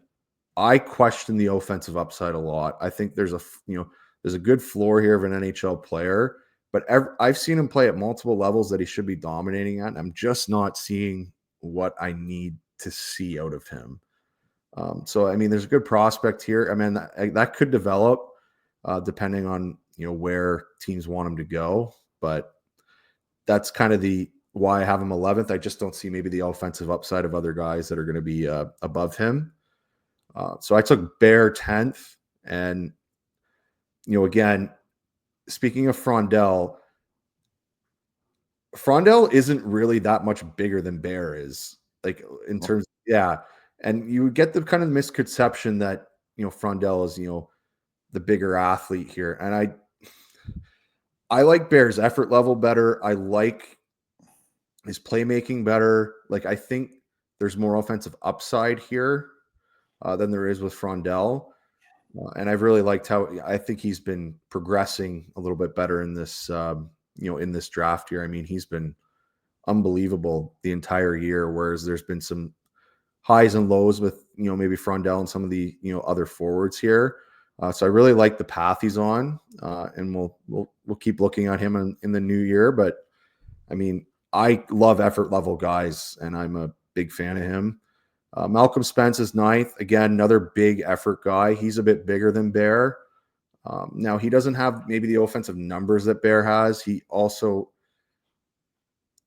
I question the offensive upside a lot. I think there's a good floor here of an NHL player, but I've seen him play at multiple levels that he should be dominating at, and I'm just not seeing what I need to see out of him. So, I mean, there's a good prospect here. I mean, that could develop depending on, where teams want him to go, but that's kind of why I have him 11th. I just don't see maybe the offensive upside of other guys that are going to be above him. So I took Bear 10th, and, again, speaking of Frondell isn't really that much bigger than Bear is, like, in terms, yeah. And you get the kind of misconception that, Frondell is, the bigger athlete here. And I like Bear's effort level better. I like his playmaking better. Like, I think there's more offensive upside here than there is with Frondell. And I've really liked how I think he's been progressing a little bit better in this, in this draft year. I mean, he's been unbelievable the entire year, whereas there's been some highs and lows with, maybe Frondell and some of the, other forwards here. So I really like the path he's on, and we'll keep looking at him in the new year. But I mean, I love effort level guys, and I'm a big fan of him. Malcolm Spence is 9th. Again, another big effort guy. He's a bit bigger than Bear. Now, he doesn't have maybe the offensive numbers that Bear has. He also,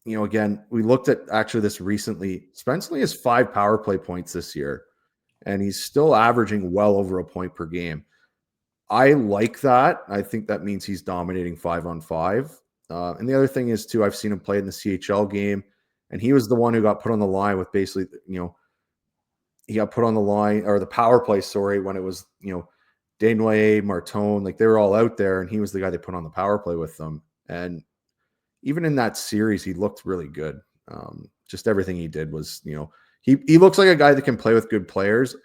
again, we looked at actually this recently. Spence only has 5 power play points this year, and he's still averaging well over a point per game. I like that. I think that means he's dominating 5-on-5. And the other thing is, too, I've seen him play in the CHL game, and he was the one who got put on the line with basically, he got put on the line, or the power play, sorry, when it was, Desnoyers, Martone, like they were all out there, and he was the guy they put on the power play with them. And even in that series, he looked really good. Just everything he did was, he looks like a guy that can play with good players.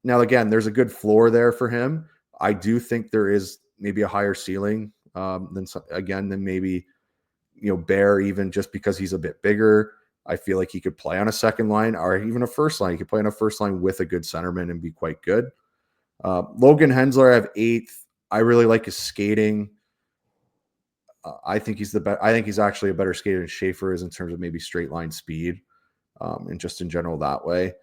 Now, again, there's a good floor there for him. I do think there is maybe a higher ceiling than maybe, Bear, even just because he's a bit bigger. I feel like he could play on a second line or even a first line. He could play on a first line with a good centerman and be quite good. Logan Hensler, I have 8th. I really like his skating. I think he's I think he's actually a better skater than Schaefer is in terms of maybe straight line speed, and just in general that way.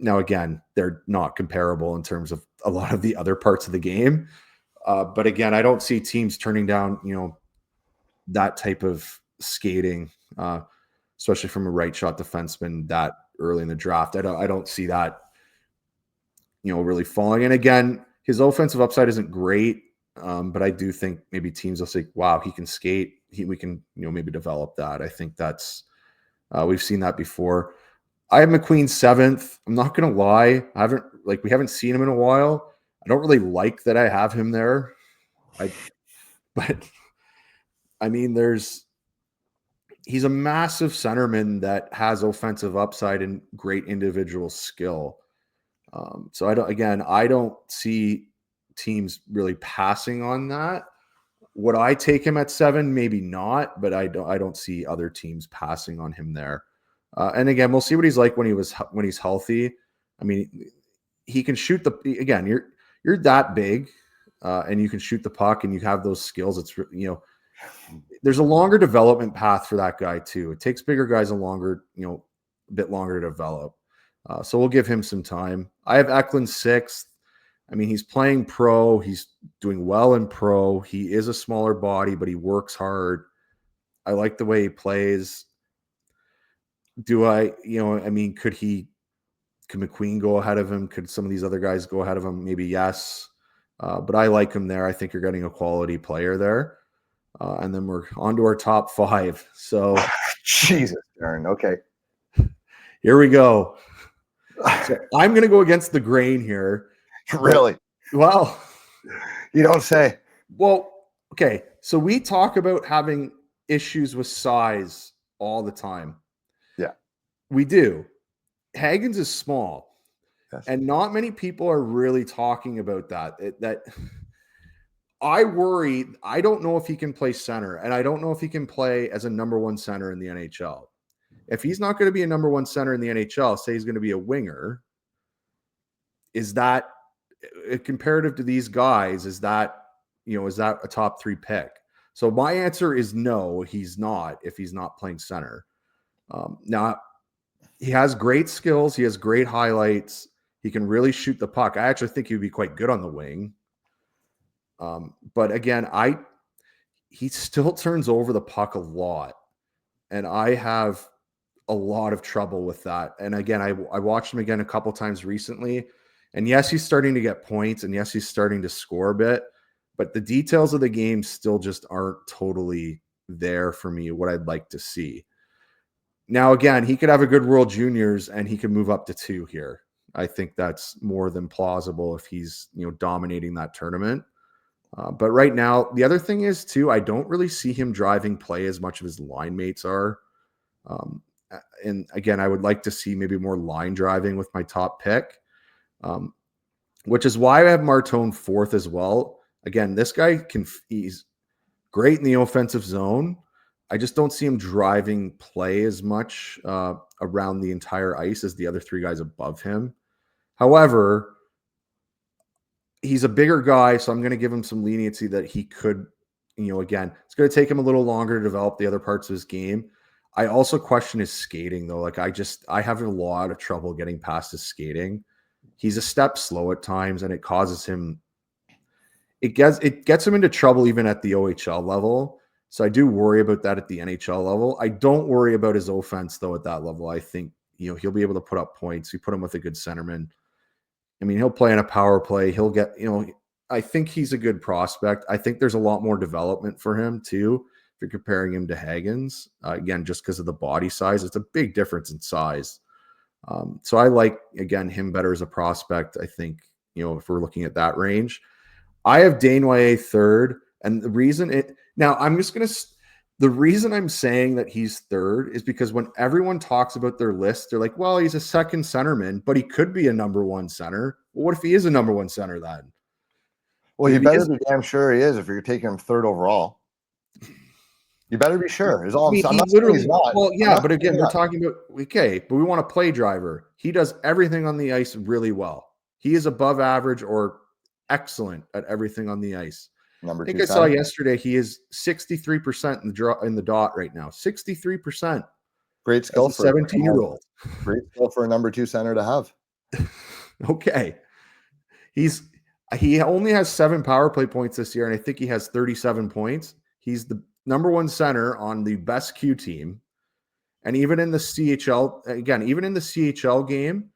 Now, again, they're not comparable in terms of a lot of the other parts of the game. But again, I don't see teams turning down, that type of skating, especially from a right shot defenseman that early in the draft. I don't see that, really falling. And again, his offensive upside isn't great, but I do think maybe teams will say, "Wow, he can skate. We can, maybe develop that." I think that's we've seen that before. I have McQueen 7th. I'm not gonna lie, we haven't seen him in a while. I don't really like that I have him there. But I mean, he's a massive centerman that has offensive upside and great individual skill. So I don't see teams really passing on that. Would I take him at 7? Maybe not, but I don't see other teams passing on him there. And again, we'll see what he's like when he's healthy. I mean, he can shoot again, you're that big, and you can shoot the puck and you have those skills. It's, there's a longer development path for that guy too. It takes bigger guys a bit longer to develop. So we'll give him some time. I have Eklund 6th. I mean, he's playing pro. He's doing well in pro. He is a smaller body, but he works hard. I like the way he plays. Could McQueen go ahead of him? Could some of these other guys go ahead of him? Maybe yes. But I like him there. I think you're getting a quality player there. And then we're on to our top 5. So Jesus, Darren. Okay. Here we go. So I'm going to go against the grain here. Really? Well, you don't say. Well, okay. So we talk about having issues with size all the time. Yeah. We do. Hagens is small. Yes. And not many people are really talking about that. That I worry. I don't know if he can play center, and I don't know if he can play as a number 1 center in the NHL. If he's not going to be a number 1 center in the NHL, say he's going to be a winger, is that comparative to these guys? Is that a top 3 pick? So my answer is no, he's not. If he's not playing center, now he has great skills. He has great highlights. He can really shoot the puck. I actually think he would be quite good on the wing. But again, he still turns over the puck a lot, and I have a lot of trouble with that. And again, I watched him again a couple times recently, and yes, he's starting to get points, and yes, he's starting to score a bit, but the details of the game still just aren't totally there for me, what I'd like to see. Now, again, he could have a good World Juniors and he could move up to 2 here. I think that's more than plausible if he's, dominating that tournament. But right now, the other thing is too, I don't really see him driving play as much as his line mates are. And again, I would like to see maybe more line driving with my top pick, which is why I have Martone 4th as well. Again, this guy he's great in the offensive zone. I just don't see him driving play as much around the entire ice as the other 3 guys above him. However, he's a bigger guy, so I'm going to give him some leniency that he could, again, it's going to take him a little longer to develop the other parts of his game. I also question his skating, though. Like, I have a lot of trouble getting past his skating. He's a step slow at times, and it causes him, it gets him into trouble even at the OHL level. So I do worry about that at the NHL level. I don't worry about his offense, though, at that level. I think, he'll be able to put up points. You put him with a good centerman. I mean, he'll play in a power play. He'll get, I think he's a good prospect. I think there's a lot more development for him too. If you're comparing him to Hagens, again, just because of the body size, it's a big difference in size. So I like, again, him better as a prospect. I think, if we're looking at that range, I have Desnoyers third. And the reason the reason I'm saying that he's third is because when everyone talks about their list, they're like, well, he's a second centerman, but he could be a number one center. Well, what if he is a number one center then? Well, you better be damn sure he is if you're taking him third overall. You better be sure. Is all I'm not saying he's not. Well, yeah, but again, we're talking about but we want a play driver. He does everything on the ice really well. He is above average or excellent at everything on the ice. I think I saw yesterday he is 63% in the dot right now. 63%. Great skill for a 17-year-old. Great skill for a number two center to have. Okay. He only has 7 power play points this year, and I think he has 37 points. He's the number one center on the best Q team. And even in the CHL game,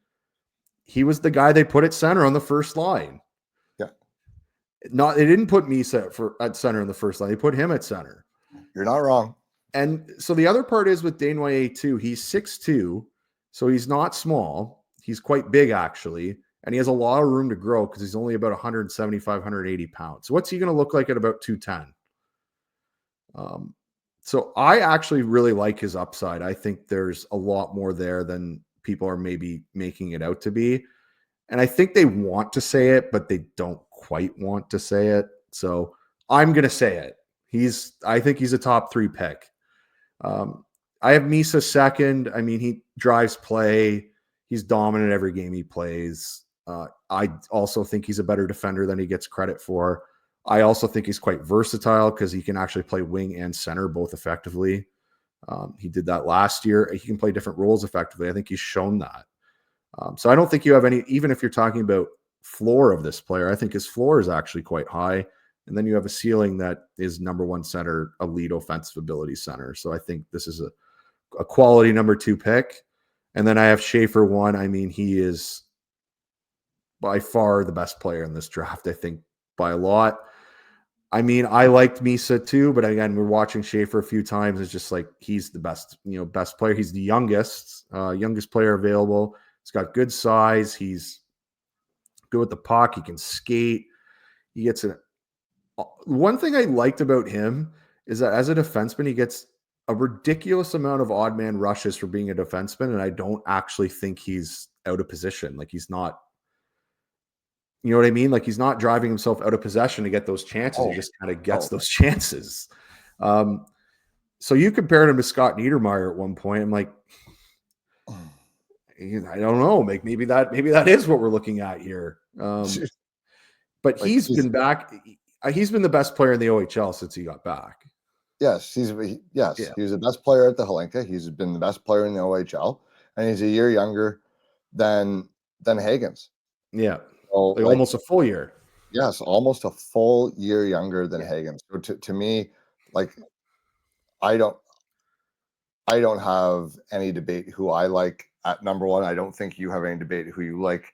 he was the guy they put at center on the first line. Yeah. They didn't put Misa at center in the first line. They put him at center. You're not wrong. And so the other part is with Desnoyers too. He's 6'2", so he's not small. He's quite big actually. And he has a lot of room to grow because he's only about 175, 180 pounds. So what's he going to look like at about 210? So I actually really like his upside. I think there's a lot more there than people are maybe making it out to be. And I think they want to say it, but they don't quite want to say it. So I'm going to say it. I think he's a top 3 pick. I have Misa second. I mean, he drives play. He's dominant every game he plays. I also think he's a better defender than he gets credit for. I also think he's quite versatile because he can actually play wing and center both effectively. He did that last year. He can play different roles effectively. I think he's shown that. So I don't think you have any, even if you're talking about floor of this player, I think his floor is actually quite high. And then you have a ceiling that is number one center, a lead offensive ability center. So I think this is a quality number 2 pick. And then I have Schaefer 1. I mean, he is by far the best player in this draft, I think, by a lot. I mean, I liked Misa too, but again, we're watching Schaefer a few times. It's just like he's the best, best player. He's the youngest player available. He's got good size. He's good with the puck. He can skate. He gets one thing I liked about him is that as a defenseman, he gets a ridiculous amount of odd man rushes for being a defenseman, and I don't actually think he's out of position. Like he's not. You know what I mean? Like he's not driving himself out of possession to get those chances. He just kind of gets those chances. So you compared him to Scott Niedermayer at one point. I'm like, I don't know. Like maybe that is what we're looking at here. But he's been back. He's been the best player in the OHL since he got back. Yes, he was the best player at the Hlinka. He's been the best player in the OHL, and he's a year younger than Hagens. Yeah. So, almost a full year. Yes, almost a full year younger than Hagens. So to me, like I don't have any debate who I like at number 1. I don't think you have any debate who you like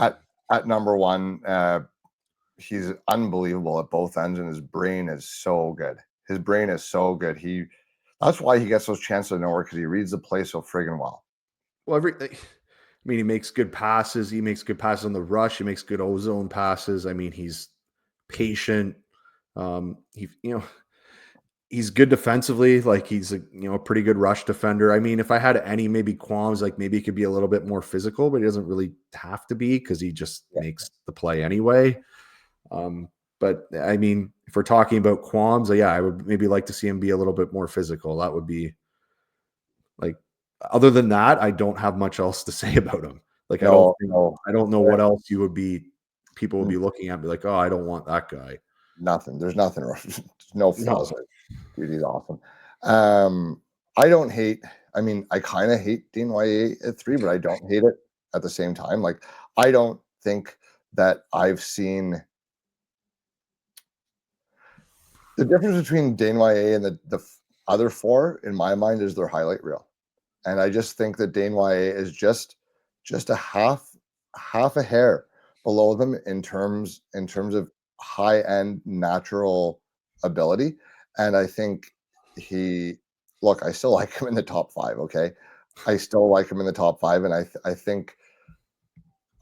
at number 1. He's unbelievable at both ends, and his brain is so good. His brain is so good. That's why he gets those chances to nowhere, because he reads the play so friggin' well. Well, he makes good passes. He makes good passes on the rush. He makes good ozone passes. I mean, he's patient. He's good defensively. Like he's a pretty good rush defender. I mean, if I had any maybe qualms, like maybe he could be a little bit more physical, but he doesn't really have to be because he just makes the play anyway. But I mean, if we're talking about qualms, I would maybe like to see him be a little bit more physical. That would be like. Other than that, I don't have much else to say about him. Like I don't know what else people would be looking at and be like, oh, I don't want that guy. Nothing. There's nothing wrong. No flaws. Dude, he's awesome. I don't hate. I mean, I kind of hate Desnoyers at 3, but I don't hate it at the same time. Like I don't think that I've seen the difference between Desnoyers and the other 4 in my mind is their highlight reel. And I just think that Desnoyers is just a half a hair below them in terms of high-end natural ability. And I think I still like him in the top 5, okay? I still like him in the top 5, and I think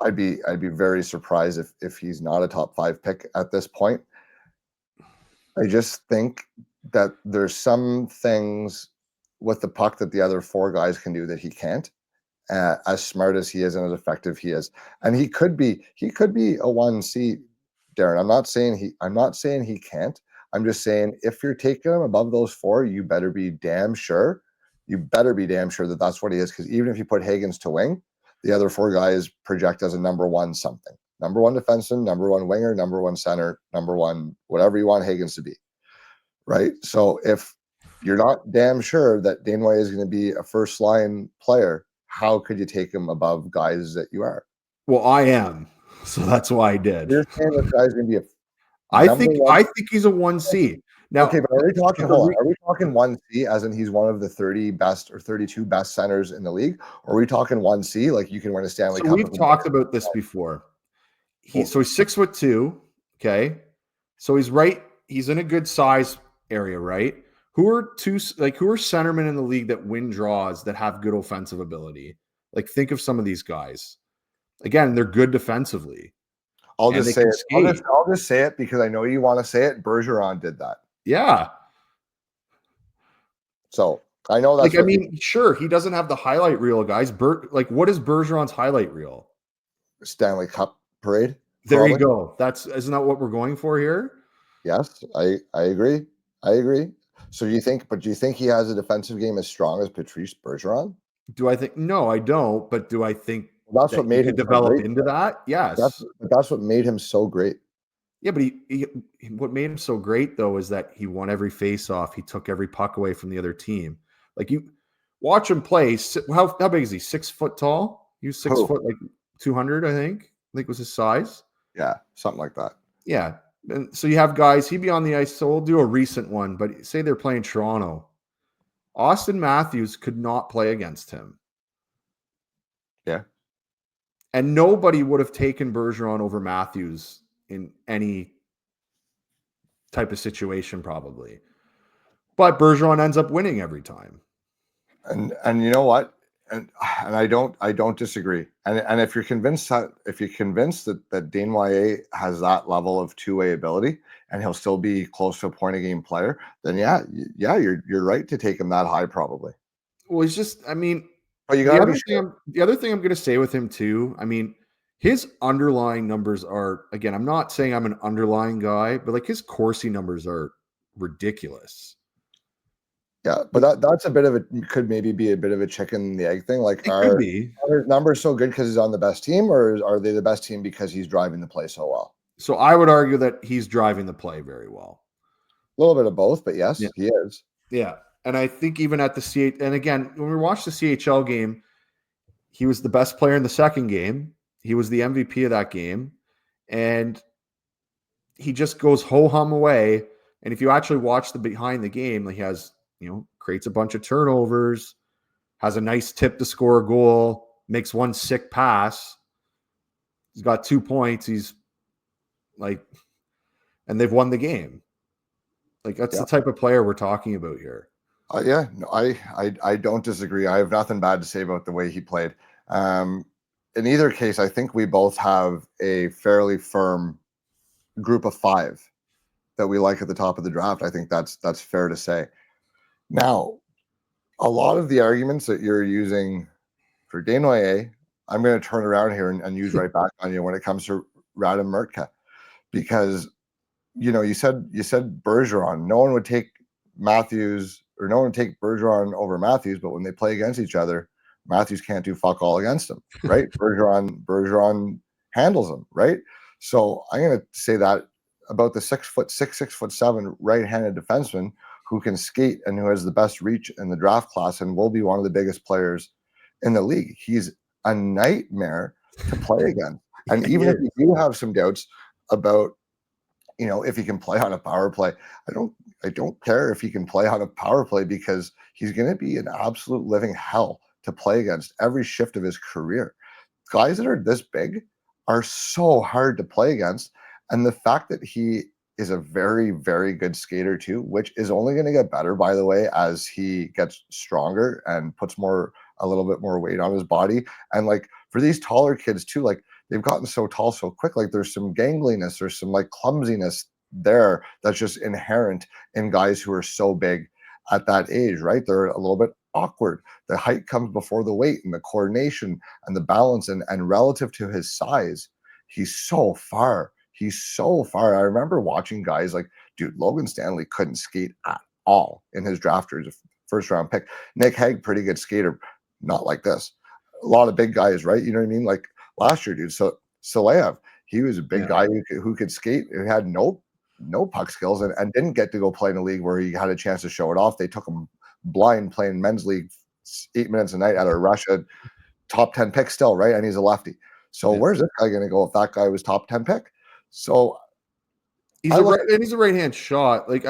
I'd be very surprised if he's not a top 5 pick at this point. I just think that there's some things with the puck that the other 4 guys can do that he can't. As smart as he is and as effective he is, and he could be a 1C, Darren. I'm not saying he can't. I'm just saying if you're taking him above those 4, you better be damn sure. You better be damn sure that that's what he is, because even if you put Higgins to wing, the other 4 guys project as a number 1 something, number 1 defenseman, number 1 winger, number 1 center, number 1 whatever you want Higgins to be, right? So if you're not damn sure that Danway is going to be a first line player, how could you take him above guys that you are? Well, I am, so that's why I did. You're saying this guy's going to be a I think he's a 1C. Now, okay, but are we talking? Hold on, are we talking 1C as in he's one of the 30 best or 32 best centers in the league? Or are we talking 1C like you can win a Stanley Cup? We've talked about this before. So he's 6'2". Okay, so he's in a good size area, right? Who are centermen in the league that win draws that have good offensive ability? Like, think of some of these guys. Again, they're good defensively. I'll just say it. I'll just say it because I know you want to say it. Bergeron did that. Yeah. So I know that's sure, he doesn't have the highlight reel, guys. What is Bergeron's highlight reel? Stanley Cup parade. There you go. Isn't that what we're going for here? Yes, I agree. So do you think he has a defensive game as strong as Patrice Bergeron? Do I think? No, I don't. But do I think that's what made him develop into that? Yes. That's what made him so great. Yeah, but what made him so great though is that he won every face-off. He took every puck away from the other team. Like, you watch him play. How big is he? 6 foot tall? He was 6 foot, like 200, I think was his size. Yeah, something like that. Yeah. And so you have guys, he'd be on the ice. So we'll do a recent one, but say they're playing Toronto. Austin Matthews could not play against him. Yeah. And nobody would have taken Bergeron over Matthews in any type of situation, probably. But Bergeron ends up winning every time. And you know what? And I don't disagree. And if you're convinced that Desnoyers has that level of two-way ability and he'll still be close to a point a game player, then yeah, you're right to take him that high probably. Well, he's just, I mean, but you got the other thing I'm going to say with him too. I mean, his underlying numbers are, again, I'm not saying I'm an underlying guy, but like his Corsi numbers are ridiculous. Yeah, but that's a bit of could maybe be a bit of a chicken and the egg thing. Like, are numbers so good because he's on the best team, or are they the best team because he's driving the play so well? So I would argue that he's driving the play very well. A little bit of both, but yes, he is. Yeah, and I think even at the and again, when we watched the CHL game, he was the best player in the second game. He was the MVP of that game, and he just goes ho-hum away. And if you actually watch the behind the game, he has, creates a bunch of turnovers, has a nice tip to score a goal, makes one sick pass. He's got 2 points. He's like, and they've won the game. Like, that's the type of player we're talking about here. Yeah, no, I don't disagree. I have nothing bad to say about the way he played. In either case, I think we both have a fairly firm group of 5 that we like at the top of the draft. I think that's fair to say. Now, a lot of the arguments that you're using for Desnoyers, I'm going to turn around here and use right back on you when it comes to Radim Murtka, because you said Bergeron. No one would take Matthews, or no one would take Bergeron over Matthews, but when they play against each other, Matthews can't do fuck all against him, right? Bergeron handles him, right? So I'm going to say that about the 6'6", 6'7" right-handed defenseman who can skate and who has the best reach in the draft class and will be one of the biggest players in the league. He's a nightmare to play against. And even if you do have some doubts about, if he can play on a power play, I don't care if he can play on a power play, because he's going to be an absolute living hell to play against every shift of his career. Guys that are this big are so hard to play against. And the fact that he is a very, very good skater too, which is only going to get better, by the way, as he gets stronger and puts a little bit more weight on his body. And like for these taller kids too, like they've gotten so tall so quick, like there's some gangliness, there's some like clumsiness there that's just inherent in guys who are so big at that age, right? They're a little bit awkward. The height comes before the weight, and the coordination and the balance, and relative to his size, he's so far. He's so far. I remember watching guys like, dude, Logan Stanley couldn't skate at all in his drafters, first round pick. Nick Hague, pretty good skater, not like this. A lot of big guys, right? You know what I mean? Like last year, dude. So Saleyev, he was a big guy who could skate, who had no puck skills, and didn't get to go play in a league where he had a chance to show it off. They took him blind playing men's league 8 minutes a night out of Russia, top 10 pick still, right? And he's a lefty. So where's this guy going to go if that guy was top 10 pick? So he's a right-hand shot. Like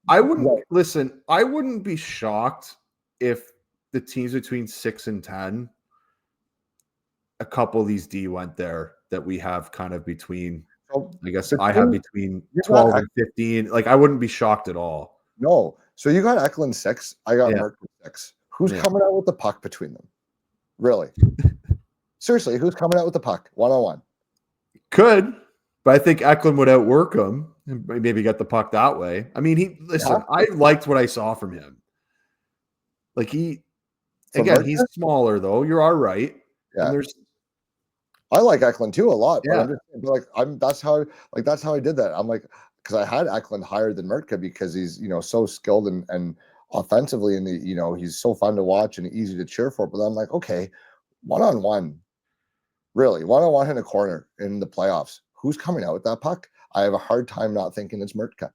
I wouldn't listen. I wouldn't be shocked if the teams between 6 and 10, a couple of these D went there that we have kind of between. I guess I have between 12 and 15. Like I wouldn't be shocked at all. No. So you got Eklund 6. I got Merck 6. Who's coming out with the puck between them? Really? Seriously, who's coming out with the puck? 1-on-1. Could, but I think Eklund would outwork him and maybe get the puck that way. I mean, I liked what I saw from him. Like he's smaller though. You're all right. Yeah. And I like Eklund too a lot. Yeah. That's how I did that. I'm like, because I had Eklund higher than Mertka because he's, so skilled and offensively, and he's so fun to watch and easy to cheer for. But I'm like, okay, 1-on-1, really, 1-on-1 in a corner in the playoffs. Who's coming out with that puck? I have a hard time not thinking it's Mertka.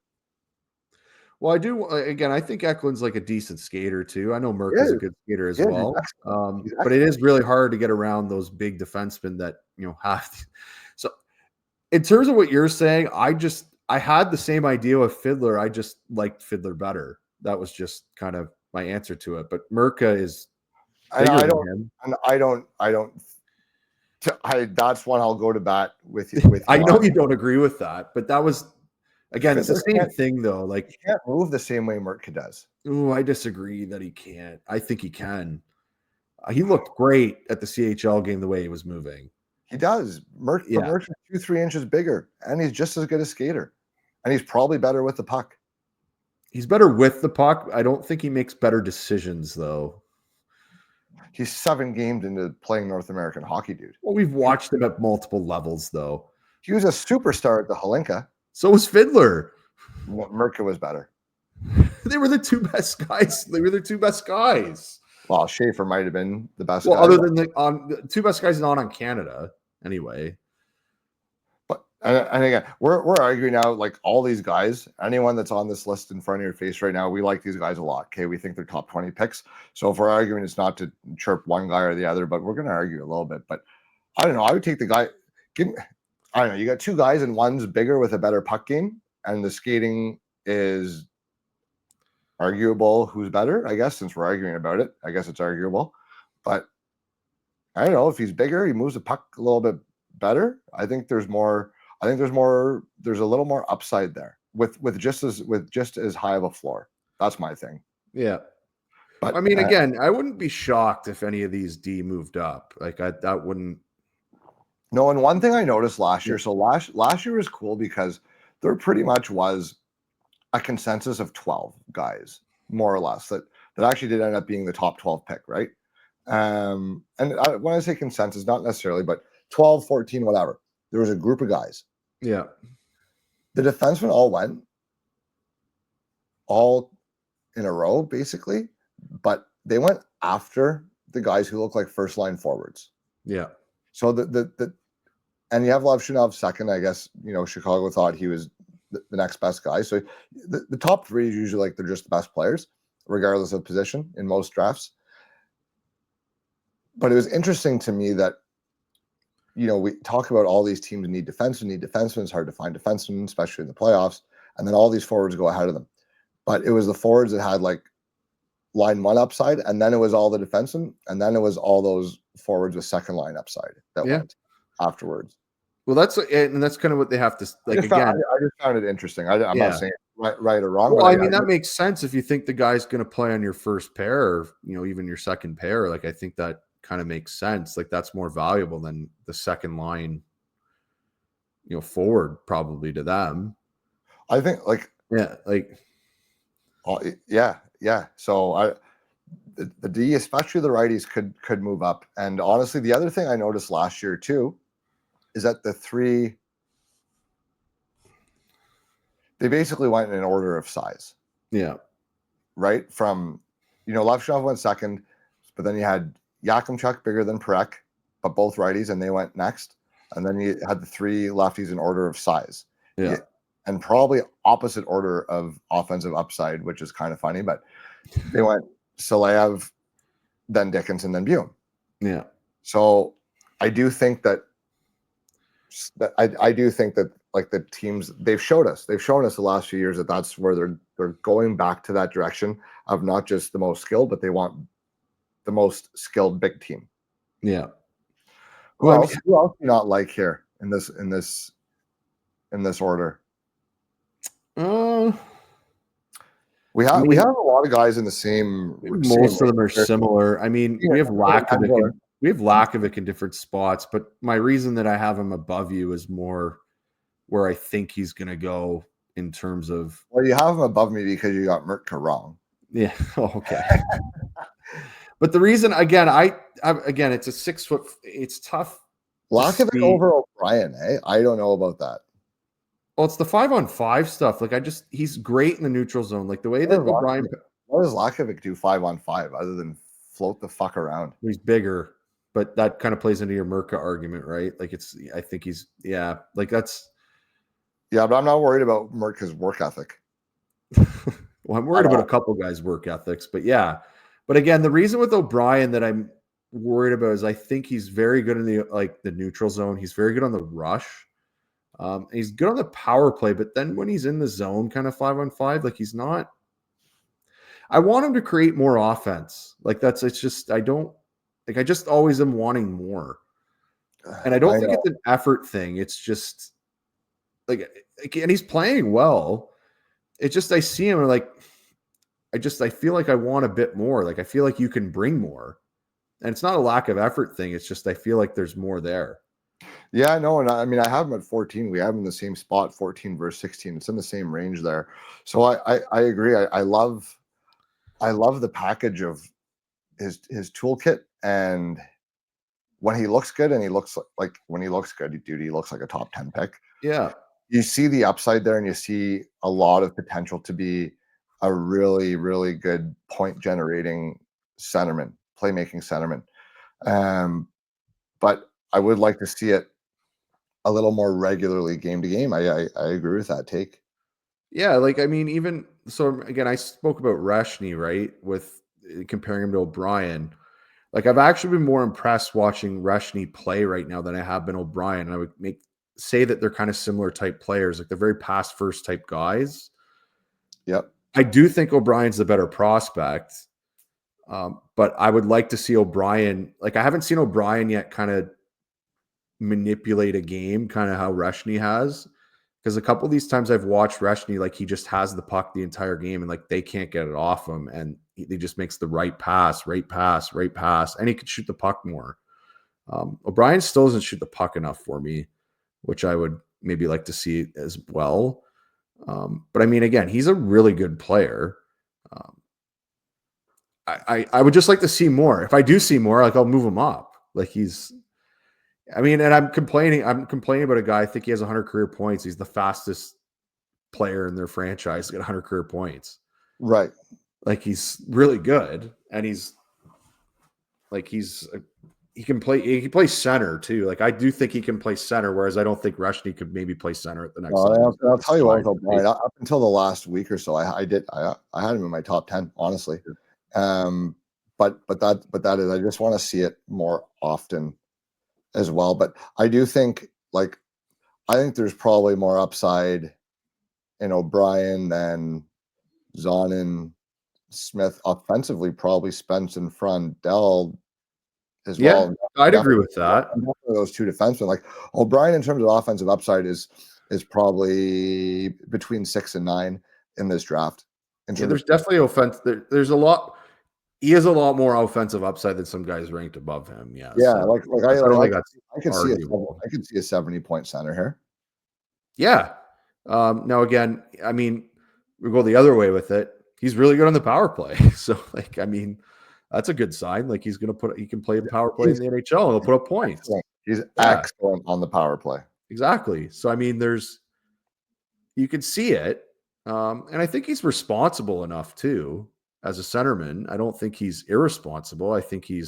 Well, I do. Again, I think Eklund's like a decent skater too. I know Merka's a good skater as well. But it is really hard to get around those big defensemen that have. So, in terms of what you're saying, I had the same idea with Fiddler. I just liked Fiddler better. That was just kind of my answer to it. But Merka is bigger than him. And I don't. That's one I'll go to bat with you. I know you don't agree with that, but that was. Again, it's the same thing, though. Like he can't move the same way Mertka does. Oh, I disagree that he can't. I think he can. He looked great at the CHL game the way he was moving. He does. Merck's 2-3 inches bigger, and he's just as good a skater. And he's probably better with the puck. He's better with the puck. I don't think he makes better decisions, though. He's 7 games into playing North American hockey, dude. Well, we've watched him at multiple levels, though. He was a superstar at the Holinka. So was Fiddler. Merka was better. They were the 2 best guys. Well, Schaefer might have been the best. Well, other than the 2 best guys not on Canada, anyway. But and again, we're arguing now. Like all these guys, anyone that's on this list in front of your face right now, we like these guys a lot. Okay, we think they're top 20 picks. So if we're arguing, it's not to chirp one guy or the other, but we're going to argue a little bit. But I don't know. I would take the guy. I don't know. You got 2 guys, and one's bigger with a better puck game, and the skating is arguable. Who's better? I guess since we're arguing about it, I guess it's arguable. But I don't know if he's bigger, he moves the puck a little bit better. I think there's more. There's a little more upside there with just as high of a floor. That's my thing. Yeah. But I mean, again, I wouldn't be shocked if any of these D moved up. Like that wouldn't. No, and one thing I noticed last year, so last year was cool because there pretty much was a consensus of 12 guys, more or less, that actually did end up being the top 12 pick, right? And when I say consensus, not necessarily, but 12, 14, whatever. There was a group of guys. Yeah. The defensemen all went, all in a row, basically, but they went after the guys who look like first-line forwards. Yeah. So and you have Levshunov second. I guess Chicago thought he was the next best guy. So the top 3 is usually like they're just the best players, regardless of position in most drafts. But it was interesting to me that we talk about all these teams need defensemen. It's hard to find defensemen, especially in the playoffs. And then all these forwards go ahead of them. But it was the forwards that had like line 1 upside, and then it was all the defensemen, and then it was all those forwards with second line upside that went afterwards. Well, that's kind of what they have to like I again. just found it interesting. I'm Yeah. not saying right or wrong, Well, but I mean, that makes sense if you think the guy's going to play on your first pair or, even your second pair. Like, I think that kind of makes sense. Like, that's more valuable than the second line, forward probably to them. I think like, Yeah. Like, yeah. So the D, especially the righties, could move up. And honestly, the other thing I noticed last year too is that the three, they basically went in an order of size. yeah. Right? From, Levshov went second, but then you had Yakimchuk bigger than Perek, but both righties, and they went next. And then you had the three lefties in order of size. Yeah. And probably opposite order of offensive upside, which is kind of funny, but they went Salev, then Dickinson, then Bume. Yeah. So I do think that I do think that like the teams, they've shown us the last few years that that's where they're going back to that direction of not just the most skilled, but they want the most skilled big team. Yeah. Who else do you not like here in this order? We have a lot of guys in the same. Most of them are similar. I mean, we have Lakovic in different spots, but my reason that I have him above you is more where I think he's going to go in terms of. Well, you have him above me because you got Mertka wrong. Yeah. Oh, okay. But the reason, again, it's a 6 foot. It's tough. Lakovic over O'Brien, eh? I don't know about that. Well, it's the 5-on-5 stuff. Like, he's great in the neutral zone. Like the way that O'Brien. What does Lakovic do 5-on-5 other than float the fuck around? He's bigger, but that kind of plays into your Merca argument, right? Like I think he's, like that's. Yeah, but I'm not worried about Merca's work ethic. Well, I'm worried about a couple guys' work ethics, but yeah. But again, the reason with O'Brien that I'm worried about is I think he's very good in the neutral zone. He's very good on the rush. He's good on the power play, but then when he's in the zone, kind of 5-on-5, like he's not. I want him to create more offense. Like I just always am wanting more, and I don't think it's an effort thing. It's just and he's playing well. It's just I see him and I feel like I want a bit more. Like I feel like you can bring more, and it's not a lack of effort thing. It's just I feel like there's more there. Yeah, no, and I mean I have him at 14. We have him in the same spot, 14 versus 16. It's in the same range there. So I agree. I love the package of his toolkit, and when he looks good, and he looks good, dude, he looks like a top 10 pick. Yeah. You see the upside there, and you see a lot of potential to be a really, really good point generating centerman, playmaking centerman. But I would like to see it a little more regularly game to game. I agree with that take. Yeah, like I mean, even so again, I spoke about Reshny, right? With comparing him to O'Brien. Like I've actually been more impressed watching Reshny play right now than I have been O'Brien. And I would say that they're kind of similar type players, like they're very pass first type guys. Yep. I do think O'Brien's the better prospect. But I would like to see O'Brien, like I haven't seen O'Brien yet kind of manipulate a game, kind of how Reshny has. Because a couple of these times I've watched Reshny, like he just has the puck the entire game and like they can't get it off him. And he just makes the right pass. And he could shoot the puck more. O'Brien still doesn't shoot the puck enough for me, which I would maybe like to see as well. But I mean, again, he's a really good player. I would just like to see more. If I do see more, like I'll move him up. Like and I'm complaining about a guy. I think he has 100 career points. He's the fastest player in their franchise to get 100 career points. Right. Like he's really good, and he can play. He plays center too. Like I do think he can play center, whereas I don't think Reshny could maybe play center at the next level. I'll tell you what, O'Brien, up until the last week or so, I had him in my top 10, honestly. But that is, I just want to see it more often as well. But I do think I think there's probably more upside in O'Brien than Zonin, Smith offensively. Probably Spence and Frondell as Yeah, well. I'd agree Definitely, with that. definitely those two defensemen. Like O'Brien, in terms of offensive upside, is probably between 6 and 9 in this draft. In Yeah, terms there's definitely offense. There's a lot. He has a lot more offensive upside than some guys ranked above him. Yes, yeah, I don't think that's I could see arguable. I could see a 70-point center here. Yeah. Now again, I mean, we go the other way with it. He's really good on the power play. So, like, I mean, that's a good sign. Like, he can play power play in He's the NHL and he'll put up points. excellent. He's Yeah, excellent on the power play. exactly. So, I mean, you can see it. And I think he's responsible enough too as a centerman. I don't think he's irresponsible. I think I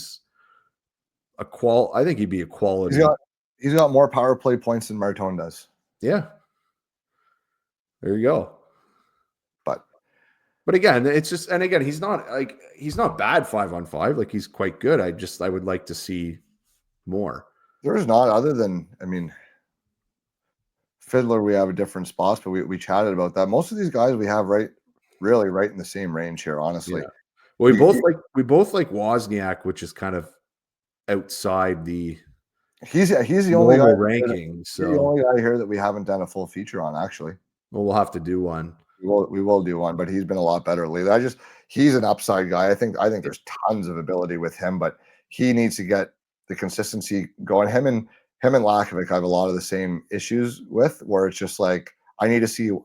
think he'd be a He's quality. got he's got more power play points than Martone does. Yeah. There you go. But again, it's just, and again, he's not bad 5-on-5. Like, he's quite good. I would like to see more. there's not, other than, I mean, Fiddler, we have a different spots, but we chatted about that. Most of these guys we have really right in the same range here, honestly. Yeah. Well, You- we both like Wozniak, which is kind of outside the he's the only guy normal ranking. he's the So, only guy here that we haven't done a full feature on, actually. well, we'll have to do one. We will do one, but he's been a lot better lately. He's an upside guy. I think there's tons of ability with him, but he needs to get the consistency going. Him and Lakovic, I have a lot of the same issues with, where it's just like I need to see you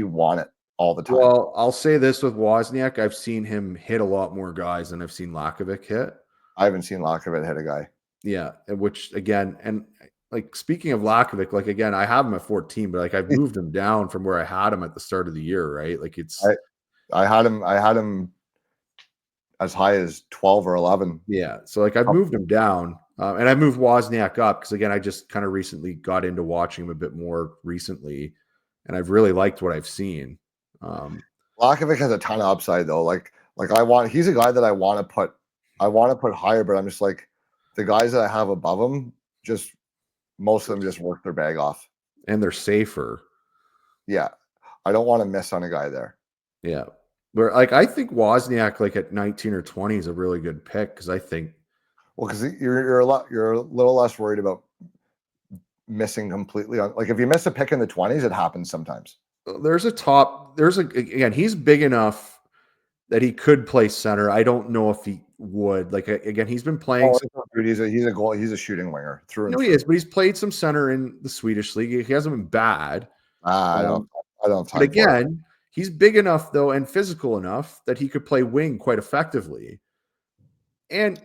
want it all the time. Well, I'll say this with Wozniak. I've seen him hit a lot more guys than I've seen Lakovic hit. I haven't seen Lakovic hit a guy. Yeah, which again, and like, speaking of Lakovic, like, again, I have him at 14, but like, I've moved him down from where I had him at the start of the year, right? Like, it's I had him as high as 12 or 11. yeah. So, like, I've moved him down, and I moved Wozniak up because, again, I just kind of recently got into watching him a bit more recently, and I've really liked what I've seen. Lakovic has a ton of upside though. He's a guy that I want to put higher, but I'm just like, the guys that I have above him, just most of them just work their bag off. And they're safer. Yeah. I don't want to miss on a guy there. Yeah. But like, I think Wozniak, like, at 19 or 20 is a really good pick, because I think, well, because you're a little less worried about missing completely on, like, if you miss a pick in the 20s, it happens sometimes. again, he's big enough that he could play center. I don't know if he would. Like, again, he's been playing. He's a shooting winger through and No, through. he is, but he's played some center in the Swedish league. He hasn't been bad. I don't have time. But again, he's big enough though, and physical enough, that he could play wing quite effectively. And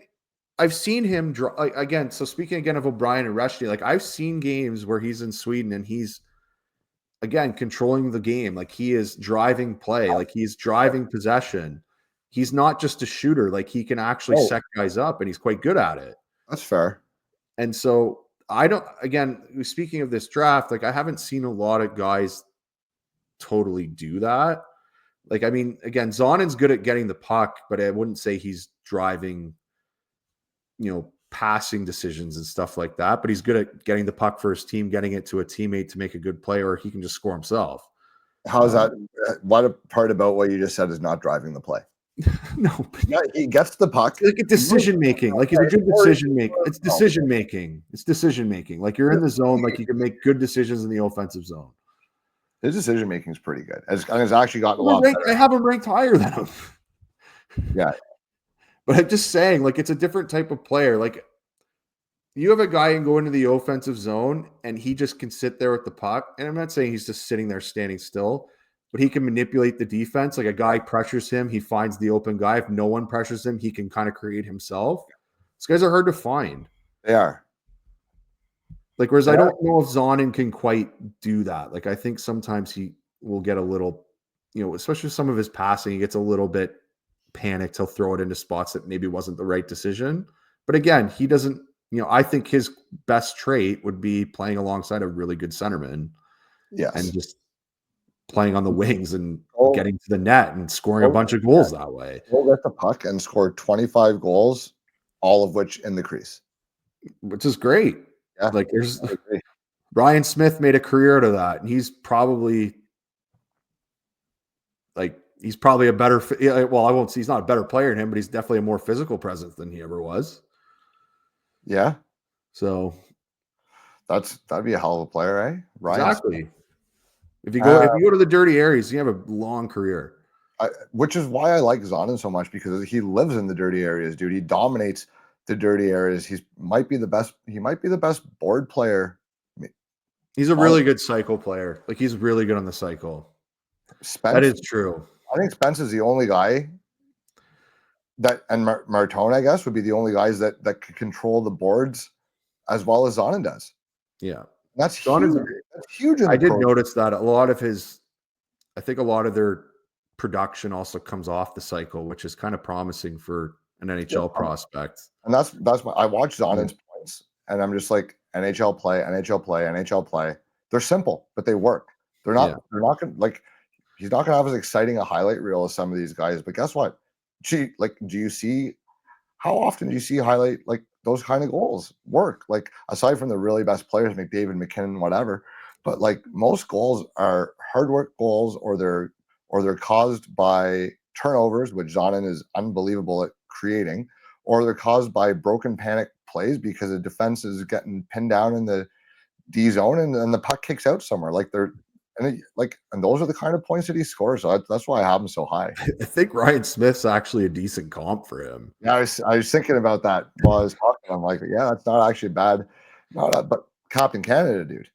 I've seen him again. So, speaking again of O'Brien and Rushdie, like, I've seen games where he's in Sweden and he's, again, controlling the game. Like, he is driving play, like, he's driving possession. He's not just a shooter. Like, he can actually set guys up, and he's quite good at it. That's fair. And so, again, speaking of this draft, like, I haven't seen a lot of guys totally do that. Like, I mean, again, Zonnin's good at getting the puck, but I wouldn't say he's driving, passing decisions and stuff like that. But he's good at getting the puck for his team, getting it to a teammate to make a good play, or he can just score himself. How's that? What part about what you just said is not driving the play? No, he gets the puck. Like, a decision making. Like, he's a good decision maker. It's decision making. It's decision making. Like, you're in the zone. Like, you can make good decisions in the offensive zone. His decision making is pretty good. Has actually gotten a lot better. I have him ranked higher than him. Yeah. But I'm just saying, like, it's a different type of player. Like, you have a guy who can go into the offensive zone and he just can sit there with the puck. And I'm not saying he's just sitting there standing still, but he can manipulate the defense. Like, a guy pressures him, he finds the open guy. If no one pressures him, he can kind of create himself. These guys are hard to find. They are. Like, whereas I don't know if Zonin can quite do that. Like, I think sometimes he will get a little, especially some of his passing, he gets a little bit panicked. He'll throw it into spots that maybe wasn't the right decision. But again, he doesn't, I think his best trait would be playing alongside a really good centerman. Yes. And just playing on the wings and getting to the net and scoring a bunch of goals that way. He'll get the puck and score 25 goals, all of which in the crease. Which is great. Yeah. Like, there's Brian Smith made a career out of that. And he's probably a better, well, I won't say he's not a better player than him, but he's definitely a more physical presence than he ever was. Yeah, So that'd be a hell of a player, eh? Ryan Smith. exactly. If you Uh, go to the dirty areas, you have a long career. which is why I like Zonin so much, because he lives in the dirty areas, dude. He dominates the dirty areas. He might be the best board player. He's a really good cycle player. Like, he's really good on the cycle. That Spence, is true. I think Spence is the only guy that, and Martone, I guess, would be the only guys that could control the boards as well as Zonin does. Yeah. That's huge. That's huge in I the did pro. notice that I think a lot of their production also comes off the cycle, which is kind of promising for an NHL prospect. And that's I watch Zonin's points, and I'm just like, NHL play, NHL play, NHL play. They're simple, but they work. They're not gonna, like, he's not gonna have as exciting a highlight reel as some of these guys. But guess what? Do you see, how often do you see highlight like those kind of goals work? Like, aside from the really best players, McDavid, McKinnon, whatever, but like most goals are hard work goals, or they're caused by turnovers, which Zonin is unbelievable at creating, or they're caused by broken panic plays because the defense is getting pinned down in the D zone, and the puck kicks out somewhere. Like, and those are the kind of points that he scores. So that's why I have him so high. I think Ryan Smith's actually a decent comp for him. Yeah, I was thinking about that while I was talking. I'm like, yeah, that's not actually bad. But Captain Canada, dude.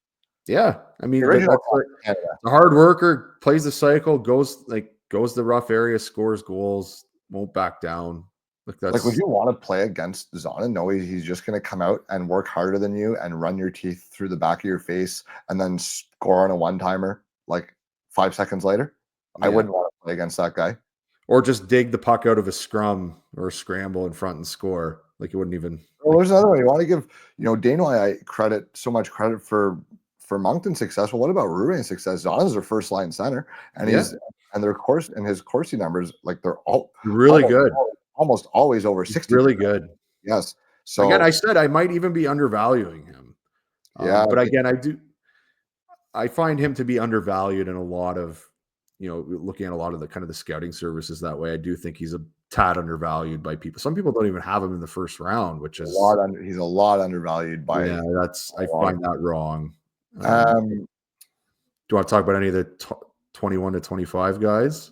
Yeah, I mean, The but original that's like Captain Canada. the hard worker, plays the cycle, goes the rough area, scores goals, won't back down. Like, would you want to play against Zonin? No, he's just going to come out and work harder than you and run your teeth through the back of your face and then score on a one-timer like 5 seconds later. I wouldn't want to play against that guy. Or just dig the puck out of a scrum or a scramble in front and score. Like, it wouldn't even. Well, there's another one. You want to give, Dano, I so much credit for Moncton's success. Well, what about Ruin's success? Zonin's their first line center, and his Corsi numbers, like, they're all really good. Almost always over 60. Really good. Yes. So again, I said I might even be undervaluing him. Yeah. But again, I find him to be undervalued in a lot of, looking at a lot of the kind of the scouting services that way. I do think he's a tad undervalued by people. Some people don't even have him in the first round, which is he's a lot undervalued by. Yeah, I find that wrong. Do Um, you want to talk about any of the 21 to 25 guys?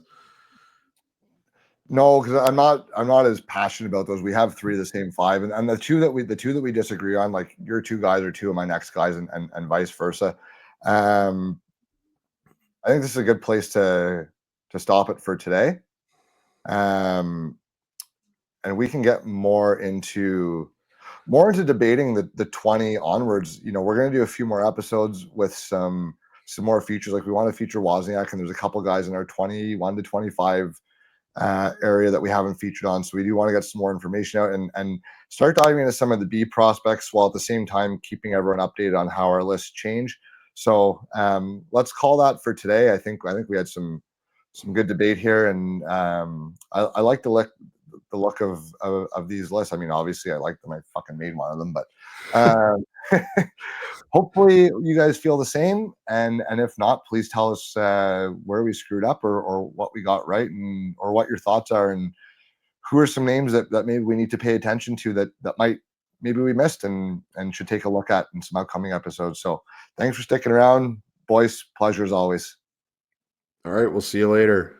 No, because I'm not as passionate about those. We have 3 of the same 5, and the two that we disagree on, like, your 2 guys are 2 of my next guys, and vice versa. I think this is a good place to stop it for today. And we can get more into debating the 20 onwards. We're going to do a few more episodes with some more features. Like, we want to feature Wozniak, and there's a couple guys in our 21 to 25 area that we haven't featured on. So we do want to get some more information out and start diving into some of the B prospects, while at the same time keeping everyone updated on how our lists change. So let's call that for today. I think we had some good debate here, and I like the look of these lists. I mean, obviously I like them. I fucking made one of them, but hopefully you guys feel the same, and if not, please tell us where we screwed up, or what we got right, and or what your thoughts are, and who are some names that maybe we need to pay attention to that maybe we missed and should take a look at in some upcoming episodes. So thanks for sticking around, boys. Pleasure as always. All right, we'll see you later.